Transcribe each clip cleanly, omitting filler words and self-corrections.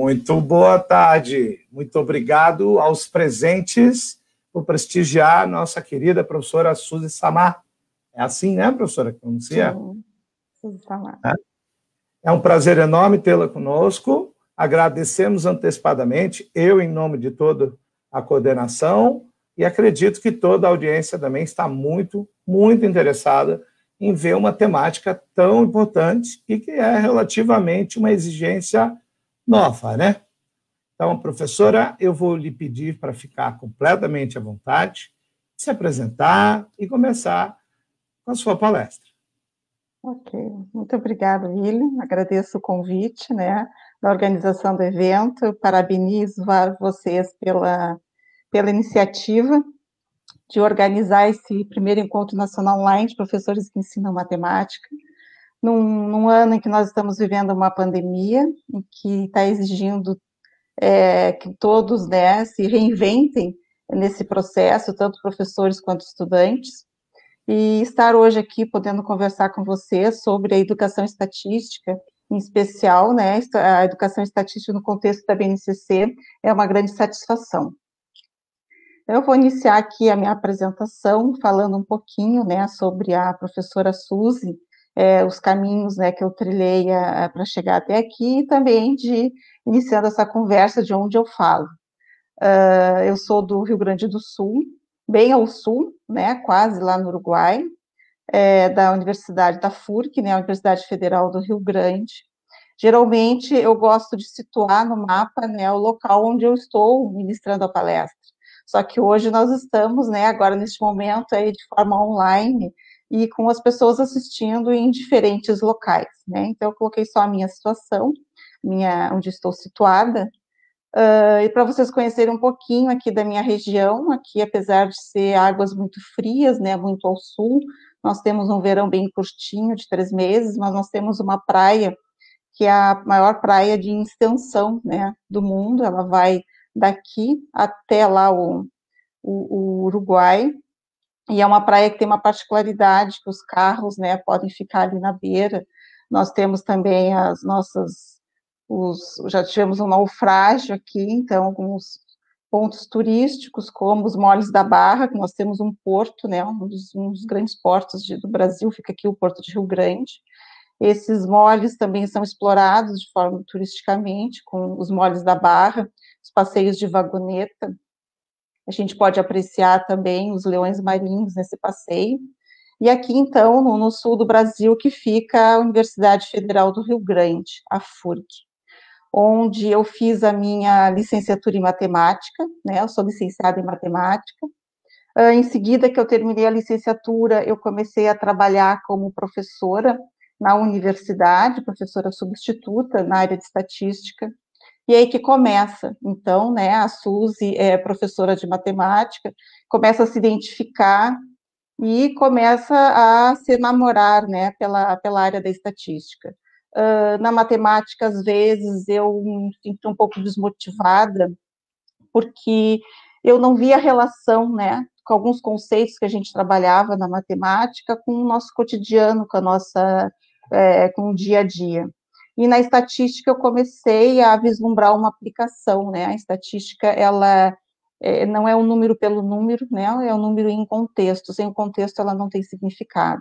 Muito boa tarde. Muito obrigado aos presentes por prestigiar nossa querida professora Suzy Samar. É assim, né, professora, que pronuncia? Sim, Suzy Samar. É um prazer enorme tê-la conosco. Agradecemos antecipadamente, eu em nome de toda a coordenação, e acredito que toda a audiência também está muito, muito interessada em ver uma temática tão importante e que é relativamente uma exigência nova, né? Então, professora, eu vou lhe pedir para ficar completamente à vontade, se apresentar e começar com a sua palestra. Ok, muito obrigada, William. Agradeço o convite, né, da organização do evento. Parabenizo vocês pela iniciativa de organizar esse primeiro encontro nacional online de professores que ensinam matemática, num ano em que nós estamos vivendo uma pandemia, em que está exigindo que todos, né, se reinventem nesse processo, tanto professores quanto estudantes, e estar hoje aqui podendo conversar com você sobre a educação estatística, em especial, né, a educação estatística no contexto da BNCC, é uma grande satisfação. Eu vou iniciar aqui a minha apresentação falando um pouquinho, né, sobre a professora Suzy, os caminhos, né, que eu trilhei para chegar até aqui, e também iniciando essa conversa de onde eu falo. Eu sou do Rio Grande do Sul, bem ao sul, né, quase lá no Uruguai, da Universidade da FURC, né, a Universidade Federal do Rio Grande. Geralmente, eu gosto de situar no mapa, né, o local onde eu estou ministrando a palestra. Só que hoje nós estamos, né, agora neste momento, aí, de forma online, e com as pessoas assistindo em diferentes locais, né? Então, eu coloquei só a minha situação, onde estou situada, e para vocês conhecerem um pouquinho aqui da minha região, aqui, apesar de ser águas muito frias, né, muito ao sul, nós temos um verão bem curtinho, de 3 meses, mas nós temos uma praia, que é a maior praia de extensão, né, do mundo, ela vai daqui até lá o Uruguai, e é uma praia que tem uma particularidade, que os carros, né, podem ficar ali na beira. Nós temos também já tivemos um naufrágio aqui, então alguns pontos turísticos, como os Moles da Barra, que nós temos um porto, né, um dos grandes portos do Brasil, fica aqui o Porto de Rio Grande. Esses moles também são explorados de forma turisticamente, com os Moles da Barra, os passeios de vagoneta. A gente pode apreciar também os leões marinhos nesse passeio. E aqui, então, no sul do Brasil, que fica a Universidade Federal do Rio Grande, a FURC, onde eu fiz a minha licenciatura em matemática, né, eu sou licenciada em matemática. Em seguida que eu terminei a licenciatura, eu comecei a trabalhar como professora na universidade, professora substituta na área de estatística, e aí que começa, então, né, a Suzy é professora de matemática, começa a se identificar e começa a se namorar, né, pela área da estatística. Na matemática, às vezes, eu me sinto um pouco desmotivada, porque eu não via relação, né, com alguns conceitos que a gente trabalhava na matemática com o nosso cotidiano, com o dia a dia. E na estatística eu comecei a vislumbrar uma aplicação, né, a estatística, ela não é um número pelo número, né, é um número em contexto, sem o contexto ela não tem significado.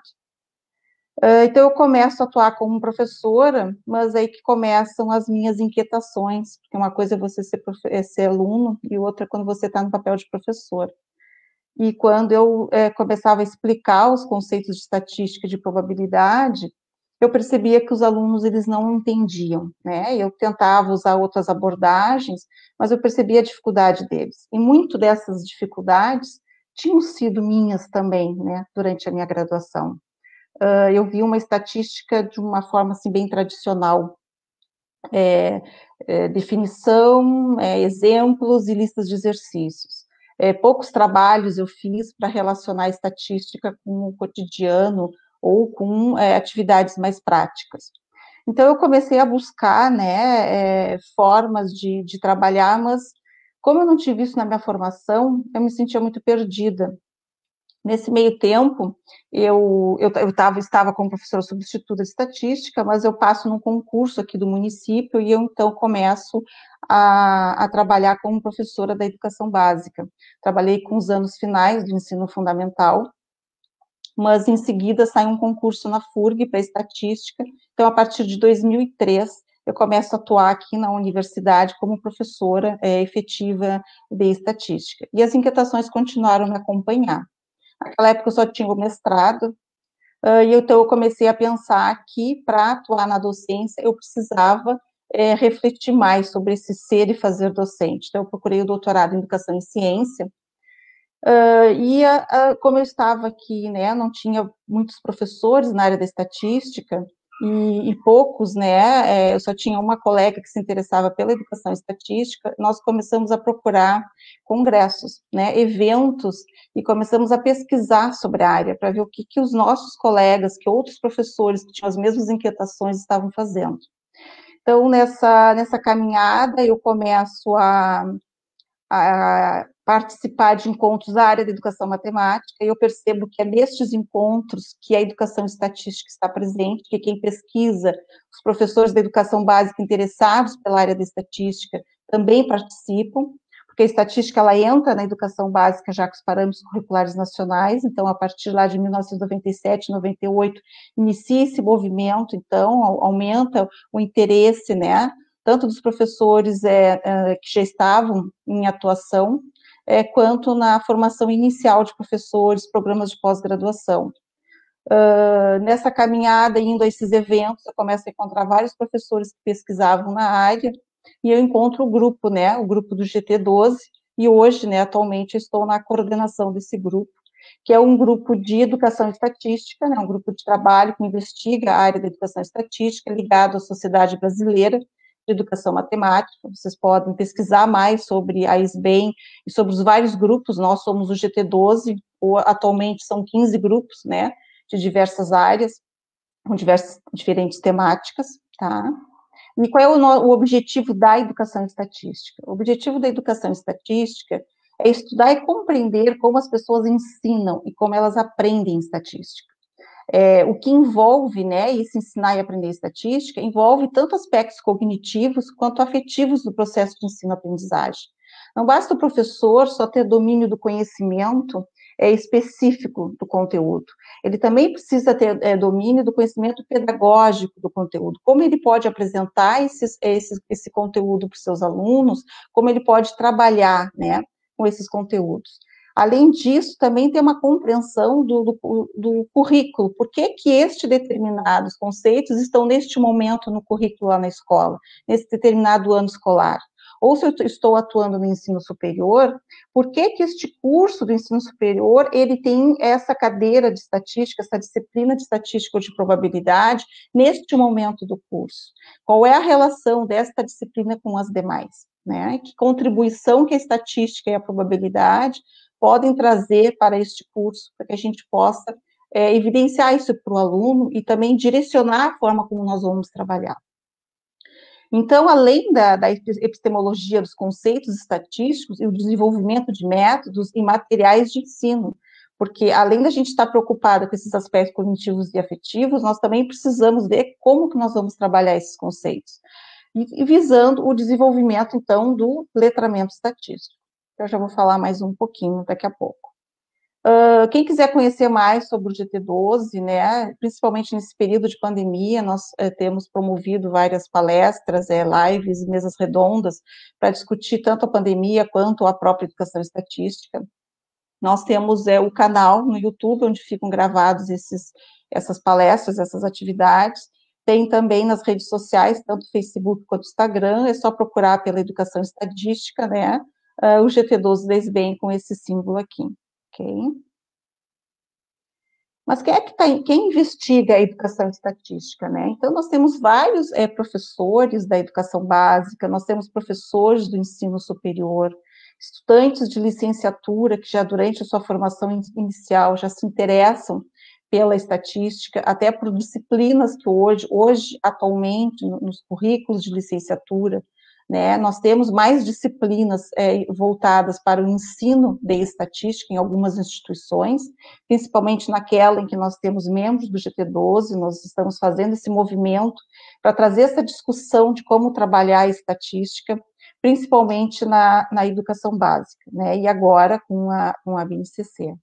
Então, eu começo a atuar como professora, mas aí que começam as minhas inquietações, porque uma coisa é você ser aluno, e outra é quando você está no papel de professor. E quando eu começava a explicar os conceitos de estatística e de probabilidade, eu percebia que os alunos, eles não entendiam, né? Eu tentava usar outras abordagens, mas eu percebia a dificuldade deles. E muito dessas dificuldades tinham sido minhas também, né, durante a minha graduação. Eu vi uma estatística de uma forma assim, bem tradicional, definição, exemplos e listas de exercícios. Poucos trabalhos eu fiz para relacionar a estatística com o cotidiano ou com atividades mais práticas. Então, eu comecei a buscar, né, formas de trabalhar, mas como eu não tive isso na minha formação, eu me sentia muito perdida. Nesse meio tempo, eu estava como professora substituta de estatística, mas eu passo num concurso aqui do município e eu, então, começo a trabalhar como professora da educação básica. Trabalhei com os anos finais do ensino fundamental, mas em seguida sai um concurso na FURG para estatística, então a partir de 2003 eu começo a atuar aqui na universidade como professora efetiva de estatística, e as inquietações continuaram a me acompanhar. Naquela época eu só tinha o mestrado, e então eu comecei a pensar que para atuar na docência eu precisava refletir mais sobre esse ser e fazer docente. Então eu procurei o doutorado em Educação e Ciência, como eu estava aqui, né, não tinha muitos professores na área da estatística, e poucos, né, eu só tinha uma colega que se interessava pela educação estatística, nós começamos a procurar congressos, né, eventos, e começamos a pesquisar sobre a área, para ver o que os nossos colegas, que outros professores que tinham as mesmas inquietações estavam fazendo. Então, nessa caminhada, eu começo a participar de encontros da área da educação matemática, e eu percebo que é nestes encontros que a educação estatística está presente, que quem pesquisa, os professores da educação básica interessados pela área da estatística também participam, porque a estatística ela entra na educação básica já com os parâmetros curriculares nacionais, então a partir lá de 1997, 98, inicia esse movimento, então aumenta o interesse, né, tanto dos professores que já estavam em atuação, quanto na formação inicial de professores, programas de pós-graduação. Nessa caminhada, indo a esses eventos, eu começo a encontrar vários professores que pesquisavam na área, e eu encontro o grupo, né, o grupo do GT12, e hoje, né, atualmente, eu estou na coordenação desse grupo, que é um grupo de educação estatística, né, um grupo de trabalho que investiga a área da educação estatística, ligado à Sociedade Brasileira de Educação Matemática. Vocês podem pesquisar mais sobre a SBEM e sobre os vários grupos. Nós somos o GT12, atualmente são 15 grupos, né, de diversas áreas, com diferentes temáticas, tá? E qual é o objetivo da educação estatística? O objetivo da educação estatística é estudar e compreender como as pessoas ensinam e como elas aprendem estatística. O que envolve, né, esse ensinar e aprender estatística, envolve tanto aspectos cognitivos quanto afetivos do processo de ensino-aprendizagem. Não basta o professor só ter domínio do conhecimento específico do conteúdo, ele também precisa ter domínio do conhecimento pedagógico do conteúdo, como ele pode apresentar esse conteúdo para os seus alunos, como ele pode trabalhar, né, com esses conteúdos. Além disso, também tem uma compreensão do currículo, por que estes determinados conceitos estão neste momento no currículo lá na escola, nesse determinado ano escolar. Ou se eu estou atuando no ensino superior, por que este curso do ensino superior, ele tem essa cadeira de estatística, essa disciplina de estatística ou de probabilidade, neste momento do curso? Qual é a relação desta disciplina com as demais? Né? Que contribuição que a estatística e a probabilidade podem trazer para este curso, para que a gente possa evidenciar isso para o aluno e também direcionar a forma como nós vamos trabalhar. Então, além da epistemologia dos conceitos estatísticos e o desenvolvimento de métodos e materiais de ensino, porque além da gente estar preocupada com esses aspectos cognitivos e afetivos, nós também precisamos ver como que nós vamos trabalhar esses conceitos, e visando o desenvolvimento, então, do letramento estatístico. Eu já vou falar mais um pouquinho daqui a pouco. Quem quiser conhecer mais sobre o GT12, né, principalmente nesse período de pandemia, nós temos promovido várias palestras, lives, mesas redondas, para discutir tanto a pandemia quanto a própria educação estatística. Nós temos o canal no YouTube, onde ficam gravados essas palestras, essas atividades. Tem também nas redes sociais, tanto Facebook quanto Instagram, é só procurar pela educação estatística, né, o GT12 da SBEM com esse símbolo aqui. Ok? Mas quem investiga a educação estatística, né? Então, nós temos vários professores da educação básica, nós temos professores do ensino superior, estudantes de licenciatura que já durante a sua formação inicial já se interessam pela estatística, até por disciplinas que hoje atualmente, nos currículos de licenciatura, né, nós temos mais disciplinas voltadas para o ensino de estatística em algumas instituições, principalmente naquela em que nós temos membros do GT12, nós estamos fazendo esse movimento para trazer essa discussão de como trabalhar a estatística, principalmente na educação básica, né, e agora com a BNCC.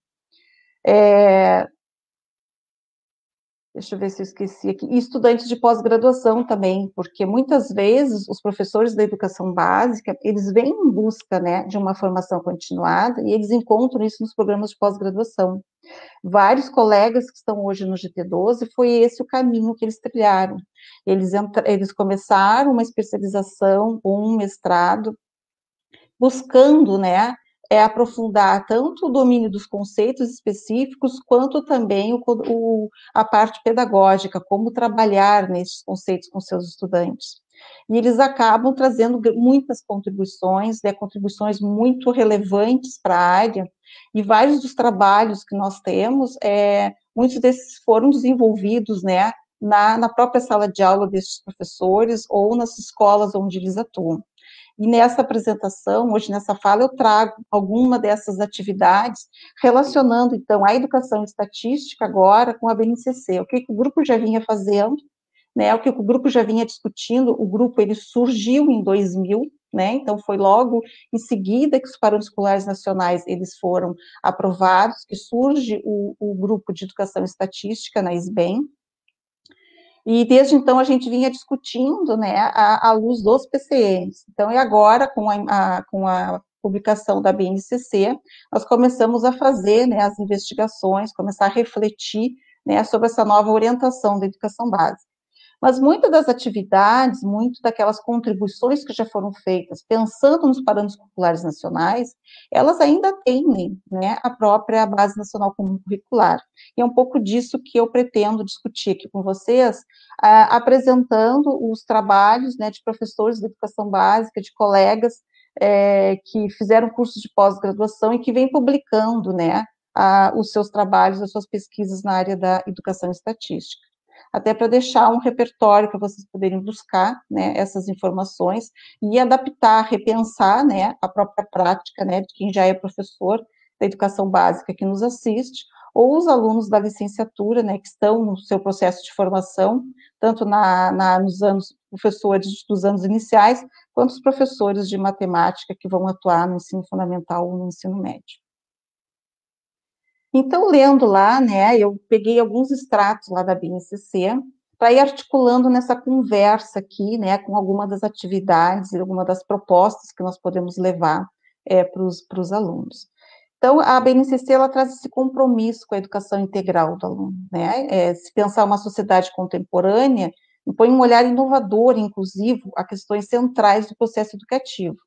Deixa eu ver se eu esqueci aqui, e estudantes de pós-graduação também, porque muitas vezes os professores da educação básica, eles vêm em busca, né, de uma formação continuada, e eles encontram isso nos programas de pós-graduação. Vários colegas que estão hoje no GT12, foi esse o caminho que eles trilharam. Eles começaram uma especialização, um mestrado, buscando, né, aprofundar tanto o domínio dos conceitos específicos, quanto também a parte pedagógica, como trabalhar nesses conceitos com seus estudantes. E eles acabam trazendo muitas contribuições, né, contribuições muito relevantes para a área, e vários dos trabalhos que nós temos, muitos desses foram desenvolvidos, né, na própria sala de aula desses professores, ou nas escolas onde eles atuam. E nessa apresentação, hoje nessa fala, eu trago alguma dessas atividades, relacionando, então, a educação estatística agora com a BNCC, o que o grupo já vinha fazendo, né, o que o grupo já vinha discutindo. O grupo, ele surgiu em 2000, né, então foi logo em seguida que os parâmetros escolares nacionais, eles foram aprovados, que surge o grupo de educação estatística na SBEM, e desde então a gente vinha discutindo, né, à luz dos PCNs. Então, e agora, com a publicação da BNCC, nós começamos a fazer, né, as investigações, começar a refletir, né, sobre essa nova orientação da educação básica. Mas muitas das atividades, muito daquelas contribuições que já foram feitas, pensando nos parâmetros curriculares nacionais, elas ainda têm, né, a própria Base Nacional Comum Curricular. E é um pouco disso que eu pretendo discutir aqui com vocês, apresentando os trabalhos, né, de professores de educação básica, de colegas que fizeram cursos de pós-graduação e que vêm publicando, né, os seus trabalhos, as suas pesquisas na área da educação estatística, até para deixar um repertório para vocês poderem buscar, né, essas informações e adaptar, repensar, né, a própria prática, né, de quem já é professor da educação básica que nos assiste, ou os alunos da licenciatura, né, que estão no seu processo de formação, tanto nos anos, professores dos anos iniciais, quanto os professores de matemática que vão atuar no ensino fundamental ou no ensino médio. Então, lendo lá, né, eu peguei alguns extratos lá da BNCC, para ir articulando nessa conversa aqui, né, com alguma das atividades e alguma das propostas que nós podemos levar para os alunos. Então, a BNCC, ela traz esse compromisso com a educação integral do aluno, né, se pensar uma sociedade contemporânea, põe um olhar inovador e inclusivo a questões centrais do processo educativo.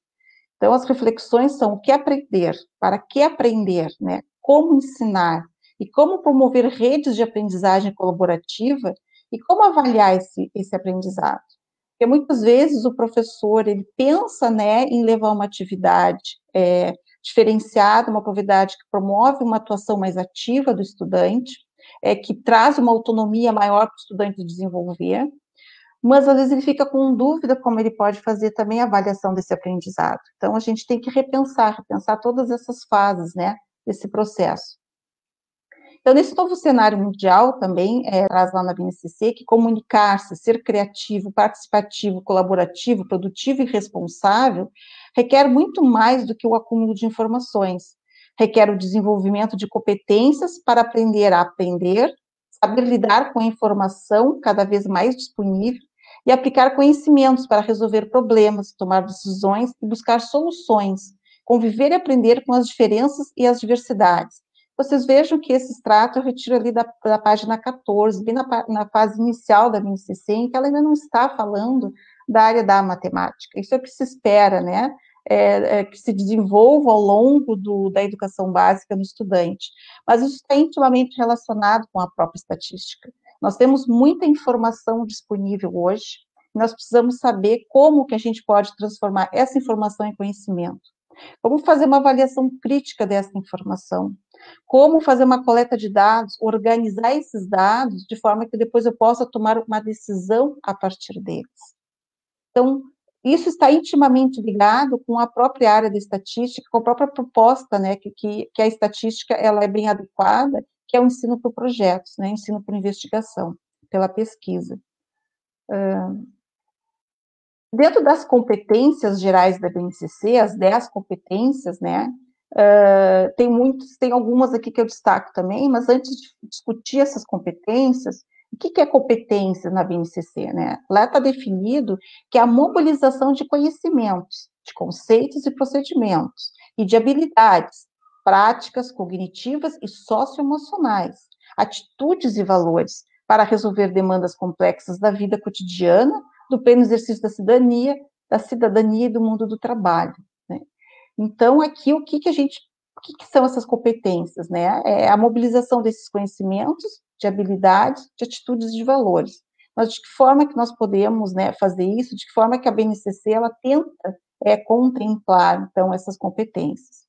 Então, as reflexões são o que aprender, para que aprender, né, como ensinar e como promover redes de aprendizagem colaborativa e como avaliar esse aprendizado. Porque muitas vezes o professor, ele pensa, né, em levar uma atividade diferenciada, uma atividade que promove uma atuação mais ativa do estudante, que traz uma autonomia maior para o estudante desenvolver, mas às vezes ele fica com dúvida como ele pode fazer também a avaliação desse aprendizado. Então, a gente tem que repensar todas essas fases, né, desse processo. Então, nesse novo cenário mundial também, traz lá na BNCC, que comunicar-se, ser criativo, participativo, colaborativo, produtivo e responsável, requer muito mais do que o acúmulo de informações. Requer o desenvolvimento de competências para aprender a aprender, saber lidar com a informação cada vez mais disponível e aplicar conhecimentos para resolver problemas, tomar decisões e buscar soluções, conviver e aprender com as diferenças e as diversidades. Vocês vejam que esse extrato eu retiro ali da página 14, bem na fase inicial da BNCC, em que ela ainda não está falando da área da matemática. Isso é o que se espera, né? Que se desenvolva ao longo da educação básica no estudante. Mas isso está intimamente relacionado com a própria estatística. Nós temos muita informação disponível hoje, e nós precisamos saber como que a gente pode transformar essa informação em conhecimento. Como fazer uma avaliação crítica dessa informação? Como fazer uma coleta de dados, organizar esses dados de forma que depois eu possa tomar uma decisão a partir deles. Então, isso está intimamente ligado com a própria área da estatística, com a própria proposta, né, que a estatística ela é bem adequada, que é o ensino por projetos, né, ensino por investigação, pela pesquisa. Dentro das competências gerais da BNCC, as 10 competências, né, tem algumas aqui que eu destaco também, mas antes de discutir essas competências, o que é competência na BNCC, né? Lá está definido que é a mobilização de conhecimentos, de conceitos e procedimentos, e de habilidades, práticas cognitivas e socioemocionais, atitudes e valores para resolver demandas complexas da vida cotidiana, do pleno exercício da cidadania e do mundo do trabalho, né? Então, aqui, o que são essas competências, né? É a mobilização desses conhecimentos, de habilidades, de atitudes e de valores. Mas de que forma que nós podemos, né, fazer isso? De que forma que a BNCC, ela tenta contemplar, então, essas competências?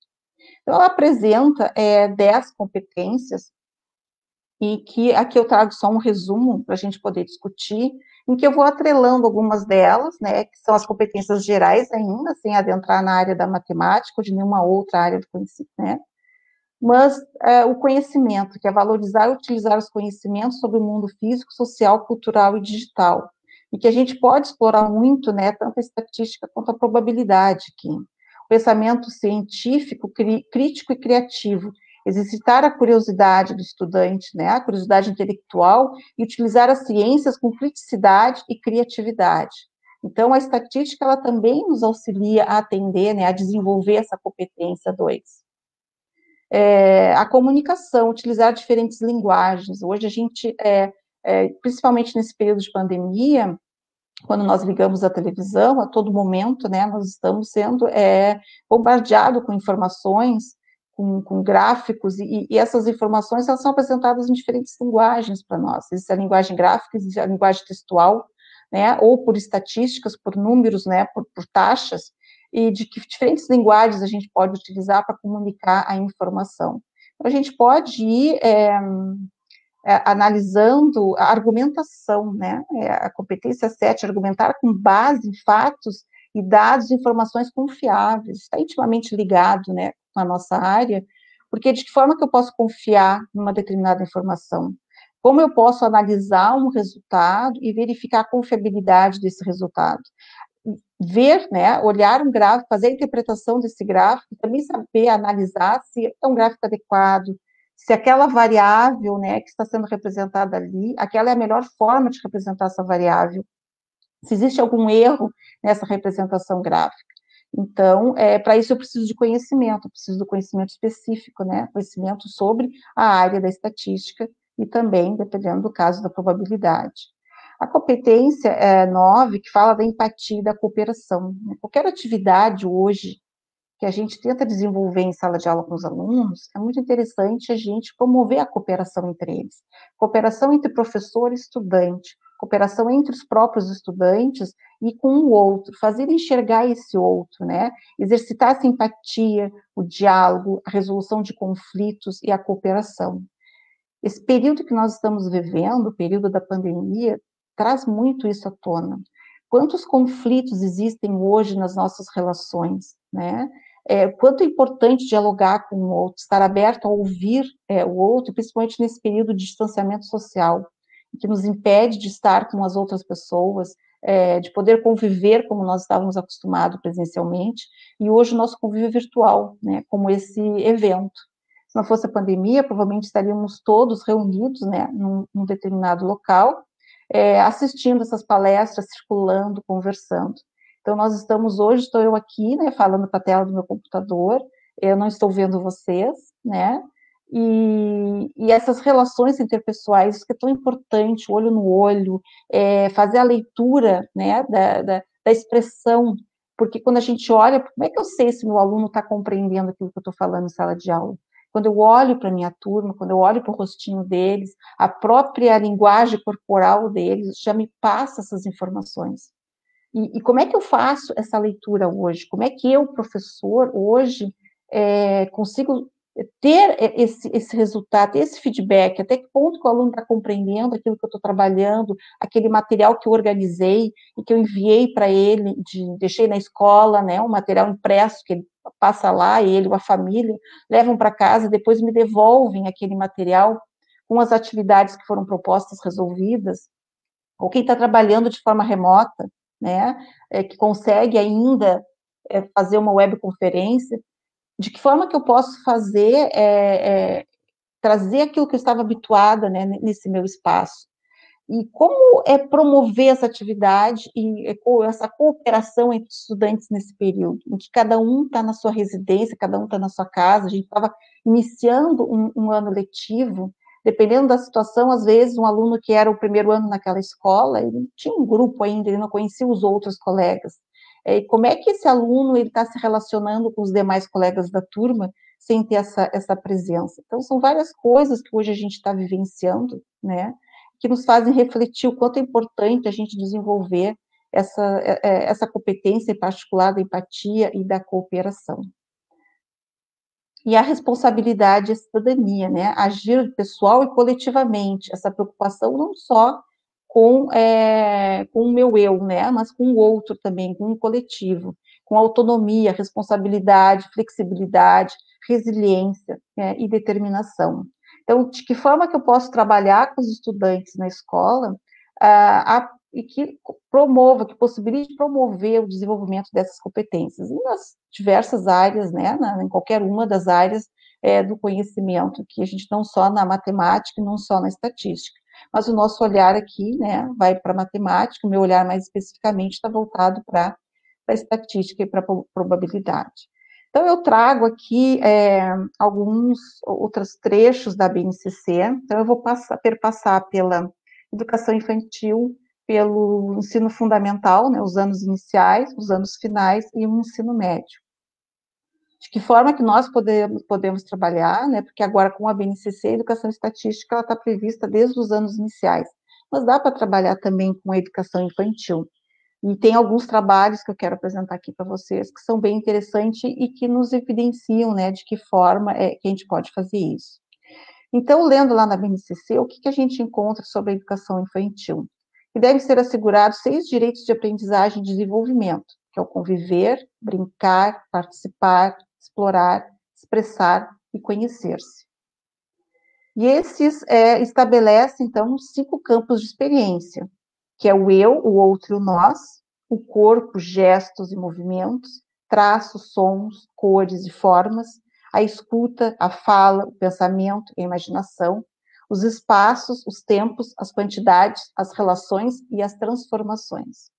Então, ela apresenta 10 competências, e que aqui eu trago só um resumo para a gente poder discutir, em que eu vou atrelando algumas delas, né, que são as competências gerais ainda, sem adentrar na área da matemática ou de nenhuma outra área do conhecimento, né, mas o conhecimento, que é valorizar e utilizar os conhecimentos sobre o mundo físico, social, cultural e digital, e que a gente pode explorar muito, né, tanto a estatística quanto a probabilidade aqui. O pensamento científico, crítico e criativo, exercitar a curiosidade do estudante, né, a curiosidade intelectual, e utilizar as ciências com criticidade e criatividade. Então, a estatística, ela também nos auxilia a atender, né, a desenvolver essa competência 2. A comunicação, utilizar diferentes linguagens. Hoje a gente, principalmente nesse período de pandemia, quando nós ligamos a televisão, a todo momento, né, nós estamos sendo bombardeados com informações, com gráficos, e essas informações, elas são apresentadas em diferentes linguagens para nós. Existe a linguagem gráfica, existe a linguagem textual, né, ou por estatísticas, por números, né, por taxas, e de que diferentes linguagens a gente pode utilizar para comunicar a informação. Então, a gente pode ir analisando a argumentação, né, a competência 7, argumentar com base em fatos e dados e informações confiáveis, está intimamente ligado, né, com a nossa área, porque de que forma que eu posso confiar numa determinada informação? Como eu posso analisar um resultado e verificar a confiabilidade desse resultado? Ver, né, olhar um gráfico, fazer a interpretação desse gráfico, também saber analisar se é um gráfico adequado, se aquela variável, né, que está sendo representada ali, aquela é a melhor forma de representar essa variável, se existe algum erro nessa representação gráfica. Então, para isso eu preciso de conhecimento, eu preciso do conhecimento específico, né, conhecimento sobre a área da estatística e também, dependendo do caso, da probabilidade. A competência 9, que fala da empatia e da cooperação. Qualquer atividade hoje que a gente tenta desenvolver em sala de aula com os alunos, é muito interessante a gente promover a cooperação entre eles. Cooperação entre professor e estudante, cooperação entre os próprios estudantes e com o outro, fazer enxergar esse outro, né? Exercitar essa empatia, o diálogo, a resolução de conflitos e a cooperação. Esse período que nós estamos vivendo, o período da pandemia, traz muito isso à tona. Quantos conflitos existem hoje nas nossas relações, né? Quanto é importante dialogar com o outro, estar aberto a ouvir o outro, principalmente nesse período de distanciamento social, que nos impede de estar com as outras pessoas, de poder conviver como nós estávamos acostumados presencialmente, e hoje o nosso convívio é virtual, né, como esse evento. Se não fosse a pandemia, provavelmente estaríamos todos reunidos, né, num determinado local, assistindo essas palestras, circulando, conversando. Então, nós estamos hoje, estou eu aqui, né, falando para a tela do meu computador, eu não estou vendo vocês, né, e essas relações interpessoais, isso que é tão importante, olho no olho, fazer a leitura, né, da expressão, porque quando a gente olha, como é que eu sei se meu aluno está compreendendo aquilo que eu estou falando em sala de aula? Quando eu olho para a minha turma, quando eu olho para o rostinho deles, a própria linguagem corporal deles já me passa essas informações. E como é que eu faço essa leitura hoje? Como é que eu, professor, hoje, consigo ter esse resultado, ter esse feedback? Até que ponto que o aluno está compreendendo aquilo que eu estou trabalhando, aquele material que eu organizei e que eu enviei para ele, deixei na escola, né, um material impresso que ele passa lá, ele ou a família, levam para casa, depois me devolvem aquele material com as atividades que foram propostas, resolvidas, ou quem está trabalhando de forma remota, né, que consegue ainda fazer uma webconferência, de que forma que eu posso fazer, trazer aquilo que eu estava habituada, né, nesse meu espaço? E como promover essa atividade e essa cooperação entre estudantes nesse período, em que cada um está na sua residência, cada um está na sua casa, a gente estava iniciando um ano letivo, dependendo da situação, às vezes um aluno que era o primeiro ano naquela escola, ele tinha um grupo ainda, ele não conhecia os outros colegas. E como é que esse aluno está se relacionando com os demais colegas da turma sem ter essa presença? Então, são várias coisas que hoje a gente está vivenciando, né, que nos fazem refletir o quanto é importante a gente desenvolver essa competência, em particular, da empatia e da cooperação. E a responsabilidade e a cidadania, né? Agir pessoal e coletivamente, essa preocupação não só com o meu eu, né? Mas com o outro também, com o coletivo, com autonomia, responsabilidade, flexibilidade, resiliência, né? E determinação. Então, de que forma que eu posso trabalhar com os estudantes na escola e que promova, que possibilite promover o desenvolvimento dessas competências, e nas diversas áreas, né, em qualquer uma das áreas do conhecimento, que a gente não só na matemática, não só na estatística, mas o nosso olhar aqui, né, vai para a matemática, o meu olhar mais especificamente está voltado para a estatística e para a probabilidade. Então, eu trago aqui alguns outros trechos da BNCC. Então, eu vou perpassar pela educação infantil, pelo ensino fundamental, né, os anos iniciais, os anos finais e o ensino médio. De que forma que nós podemos trabalhar, né, porque agora com a BNCC, a educação estatística, ela está prevista desde os anos iniciais, mas dá para trabalhar também com a educação infantil. E tem alguns trabalhos que eu quero apresentar aqui para vocês, que são bem interessantes e que nos evidenciam, né, de que forma que a gente pode fazer isso. Então, lendo lá na BNCC, o que a gente encontra sobre a educação infantil? Que devem ser assegurados 6 direitos de aprendizagem e desenvolvimento, que é o conviver, brincar, participar, explorar, expressar e conhecer-se. E esses estabelecem, então, 5 campos de experiência, que é o eu, o outro e o nós, o corpo, gestos e movimentos, traços, sons, cores e formas, a escuta, a fala, o pensamento, a imaginação, os espaços, os tempos, as quantidades, as relações e as transformações.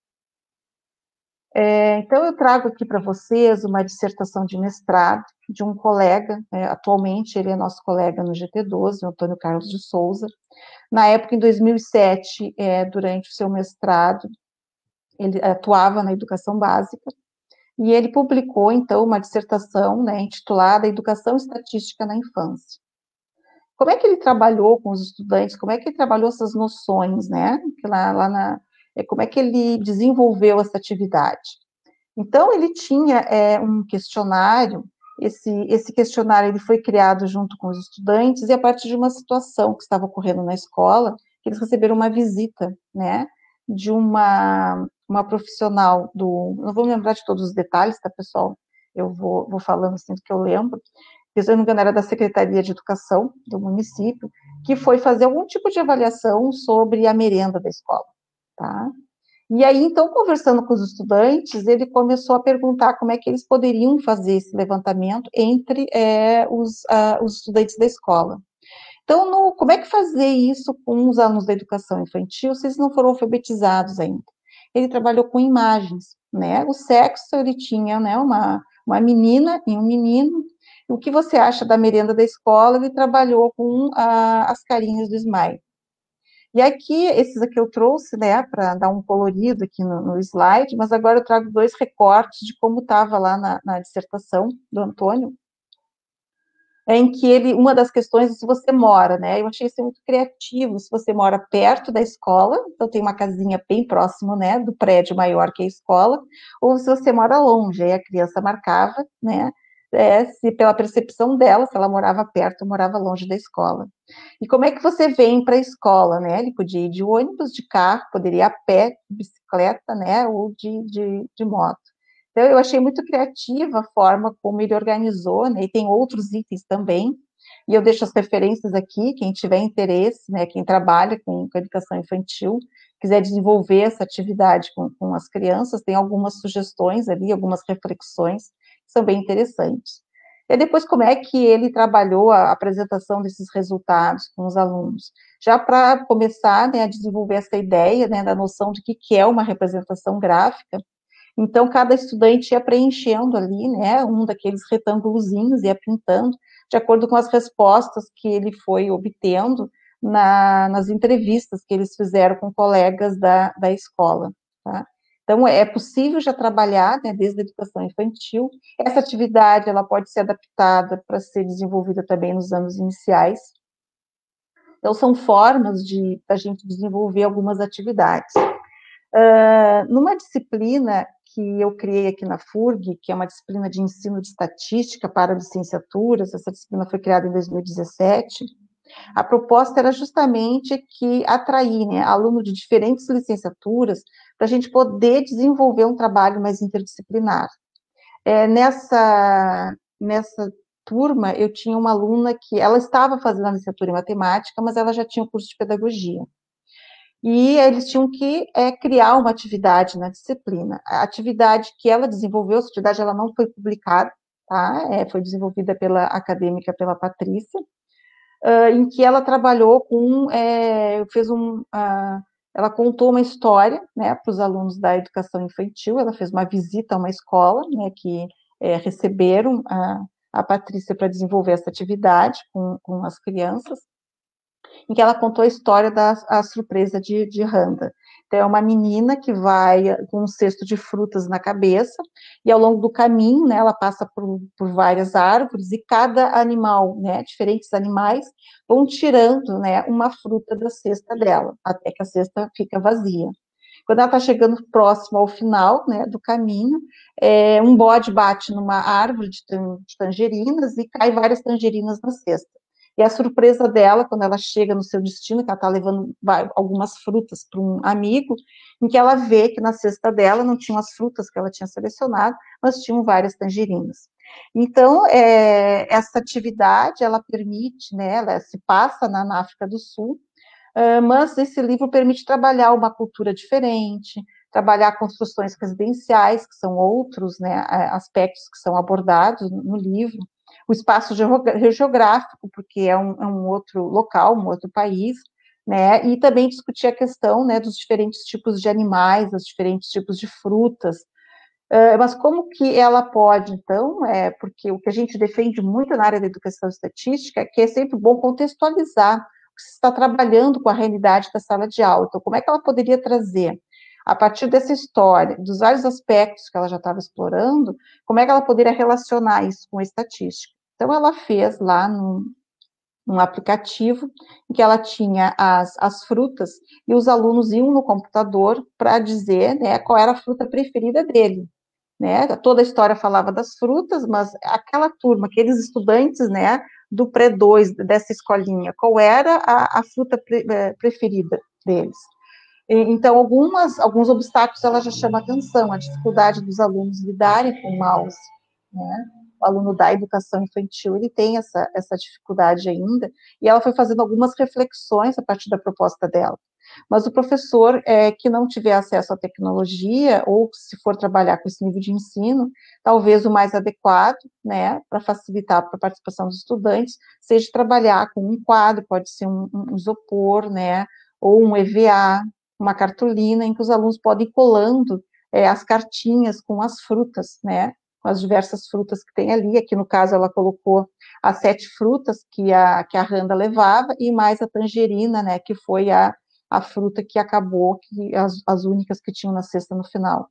Então, eu trago aqui para vocês uma dissertação de mestrado de um colega, atualmente ele é nosso colega no GT12, o Antônio Carlos de Souza. Na época, em 2007, durante o seu mestrado, ele atuava na educação básica, e ele publicou, então, uma dissertação, né, intitulada Educação Estatística na Infância. Como é que ele trabalhou com os estudantes, como é que ele trabalhou essas noções, né, como é que ele desenvolveu essa atividade? Então, ele tinha um questionário, esse questionário ele foi criado junto com os estudantes, e a partir de uma situação que estava ocorrendo na escola, eles receberam uma visita, né, de uma profissional não vou me lembrar de todos os detalhes, tá, pessoal? Eu vou falando assim do que eu lembro, se eu não me engano, era da Secretaria de Educação do município, que foi fazer algum tipo de avaliação sobre a merenda da escola, tá? E aí, então, conversando com os estudantes, ele começou a perguntar como é que eles poderiam fazer esse levantamento entre os estudantes da escola. Então, como é que fazer isso com os alunos da educação infantil se eles não foram alfabetizados ainda? Ele trabalhou com imagens, né? O sexo, ele tinha, né, uma menina e um menino. O que você acha da merenda da escola? Ele trabalhou com as carinhas do Smile. E aqui, esses aqui eu trouxe, né, para dar um colorido aqui no slide, mas agora eu trago 2 recortes de como estava lá na dissertação do Antônio, em que uma das questões é se você mora, né, eu achei isso muito criativo, se você mora perto da escola, então tem uma casinha bem próximo, né, do prédio maior que a escola, ou se você mora longe, aí a criança marcava, né, se pela percepção dela, se ela morava perto ou morava longe da escola. E como é que você vem para a escola, né? Ele podia ir de ônibus, de carro, poderia ir a pé, de bicicleta, né? Ou de moto. Então, eu achei muito criativa a forma como ele organizou, né? E tem outros itens também. E eu deixo as referências aqui, quem tiver interesse, né? Quem trabalha com educação infantil, quiser desenvolver essa atividade com as crianças, tem algumas sugestões ali, algumas reflexões que são bem interessantes. E depois, como é que ele trabalhou a apresentação desses resultados com os alunos? Já para começar, né, a desenvolver essa ideia, né, da noção de que é uma representação gráfica, então, cada estudante ia preenchendo ali, né, um daqueles retângulozinhos, ia pintando, de acordo com as respostas que ele foi obtendo nas entrevistas que eles fizeram com colegas da escola, tá? Então, é possível já trabalhar, né, desde a educação infantil. Essa atividade, ela pode ser adaptada para ser desenvolvida também nos anos iniciais. Então, são formas de a gente desenvolver algumas atividades. Numa disciplina que eu criei aqui na FURG, que é uma disciplina de ensino de estatística para licenciaturas, essa disciplina foi criada em 2017, a proposta era justamente que atrair, né, alunos de diferentes licenciaturas para a gente poder desenvolver um trabalho mais interdisciplinar. Nessa turma, eu tinha uma aluna que ela estava fazendo a licenciatura em matemática, mas ela já tinha o curso de pedagogia. E eles tinham que criar uma atividade na disciplina. A atividade que ela desenvolveu, essa atividade ela não foi publicada, tá? Foi desenvolvida pela acadêmica, pela Patrícia, em que ela trabalhou com, ela contou uma história, né, para os alunos da educação infantil, ela fez uma visita a uma escola, né, que receberam a Patrícia para desenvolver essa atividade com as crianças, em que ela contou a história da surpresa de Randa. Então, é uma menina que vai com um cesto de frutas na cabeça, e ao longo do caminho, né, ela passa por várias árvores, e cada animal, né, diferentes animais, vão tirando, né, uma fruta da cesta dela, até que a cesta fica vazia. Quando ela está chegando próximo ao final, né, do caminho, um bode bate numa árvore de tangerinas e cai várias tangerinas na cesta. E a surpresa dela, quando ela chega no seu destino, que ela está levando algumas frutas para um amigo, em que ela vê que na cesta dela não tinham as frutas que ela tinha selecionado, mas tinham várias tangerinas. Então, essa atividade, ela permite, né, ela se passa na África do Sul, mas esse livro permite trabalhar uma cultura diferente, trabalhar construções residenciais, que são outros, né, aspectos que são abordados no livro, o espaço geográfico, porque é um outro local, um outro país, né, e também discutir a questão, né, dos diferentes tipos de animais, dos diferentes tipos de frutas, mas como que ela pode, então, porque o que a gente defende muito na área da educação estatística é que é sempre bom contextualizar o que se está trabalhando com a realidade da sala de aula. Então, como é que ela poderia trazer, a partir dessa história, dos vários aspectos que ela já estava explorando, como é que ela poderia relacionar isso com a estatística? Então, ela fez lá num aplicativo em que ela tinha as frutas e os alunos iam no computador para dizer, né, qual era a fruta preferida dele. Né? Toda a história falava das frutas, mas aquela turma, aqueles estudantes, né, do pré-2, dessa escolinha, qual era a fruta preferida deles? Então, alguns obstáculos ela já chama atenção, a dificuldade dos alunos lidarem com o mouse, né? O aluno da educação infantil, ele tem essa dificuldade ainda, e ela foi fazendo algumas reflexões a partir da proposta dela. Mas o professor que não tiver acesso à tecnologia, ou se for trabalhar com esse nível de ensino, talvez o mais adequado, né, para facilitar a participação dos estudantes, seja trabalhar com um quadro, pode ser um isopor, né, ou um EVA, uma cartolina, em que os alunos podem ir colando as cartinhas com as frutas, né, com as diversas frutas que tem ali. Aqui, no caso, ela colocou as 7 frutas que a Randa levava, e mais a tangerina, né, que foi a fruta que acabou, as únicas que tinham na cesta no final.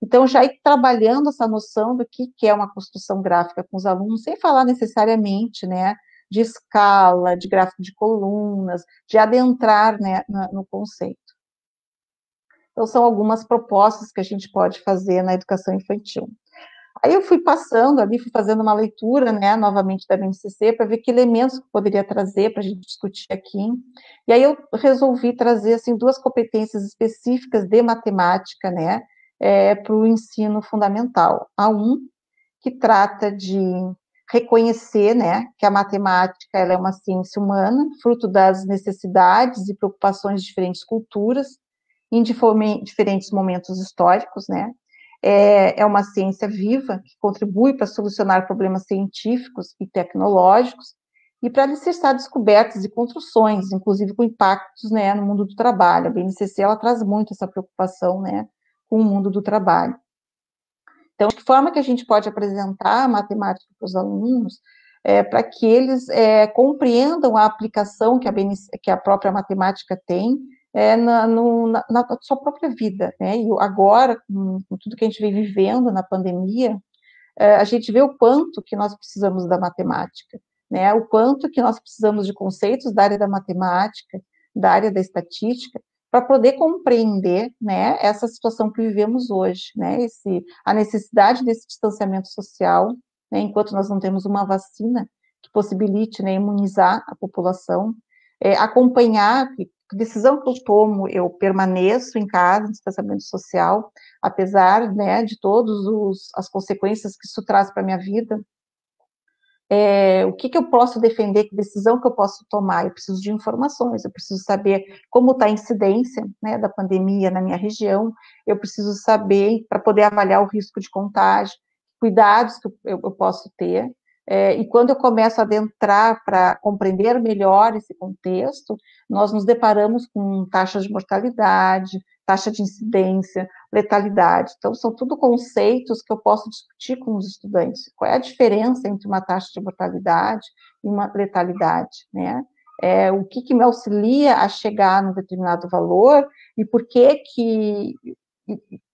Então, já ir trabalhando essa noção do que é uma construção gráfica com os alunos, sem falar necessariamente, né, de escala, de gráfico de colunas, de adentrar, né, no conceito. Então, são algumas propostas que a gente pode fazer na educação infantil. Aí eu fui passando ali, fui fazendo uma leitura, né, novamente da BNCC, para ver que elementos que poderia trazer para a gente discutir aqui. E aí eu resolvi trazer, assim, 2 competências específicas de matemática, né, para o ensino fundamental. A 1, que trata de reconhecer, né, que a matemática ela é uma ciência humana, fruto das necessidades e preocupações de diferentes culturas, em diferentes momentos históricos, né? É uma ciência viva que contribui para solucionar problemas científicos e tecnológicos e para alicerçar descobertas e construções, inclusive com impactos, né, no mundo do trabalho. A BNCC, ela traz muito essa preocupação, né, com o mundo do trabalho. Então, de que forma que a gente pode apresentar a matemática para os alunos, para que eles compreendam a aplicação que a própria matemática tem na sua própria vida, né? E agora, com tudo que a gente vem vivendo na pandemia, a gente vê o quanto que nós precisamos da matemática, né? O quanto que nós precisamos de conceitos da área da matemática, da área da estatística, para poder compreender, né, essa situação que vivemos hoje, né? A necessidade desse distanciamento social, né, enquanto nós não temos uma vacina que possibilite, né, imunizar a população, acompanhar que decisão que eu tomo, eu permaneço em casa, em distanciamento social, apesar, né, de todas as consequências que isso traz para a minha vida. O que eu posso defender, que decisão que eu posso tomar? Eu preciso de informações, eu preciso saber como está a incidência, né, da pandemia na minha região, eu preciso saber, para poder avaliar o risco de contágio, cuidados que eu posso ter, e quando eu começo a adentrar para compreender melhor esse contexto, nós nos deparamos com taxas de mortalidade, taxa de incidência, letalidade. Então, são tudo conceitos que eu posso discutir com os estudantes. Qual é a diferença entre uma taxa de mortalidade e uma letalidade, né? O que me auxilia a chegar num determinado valor e por que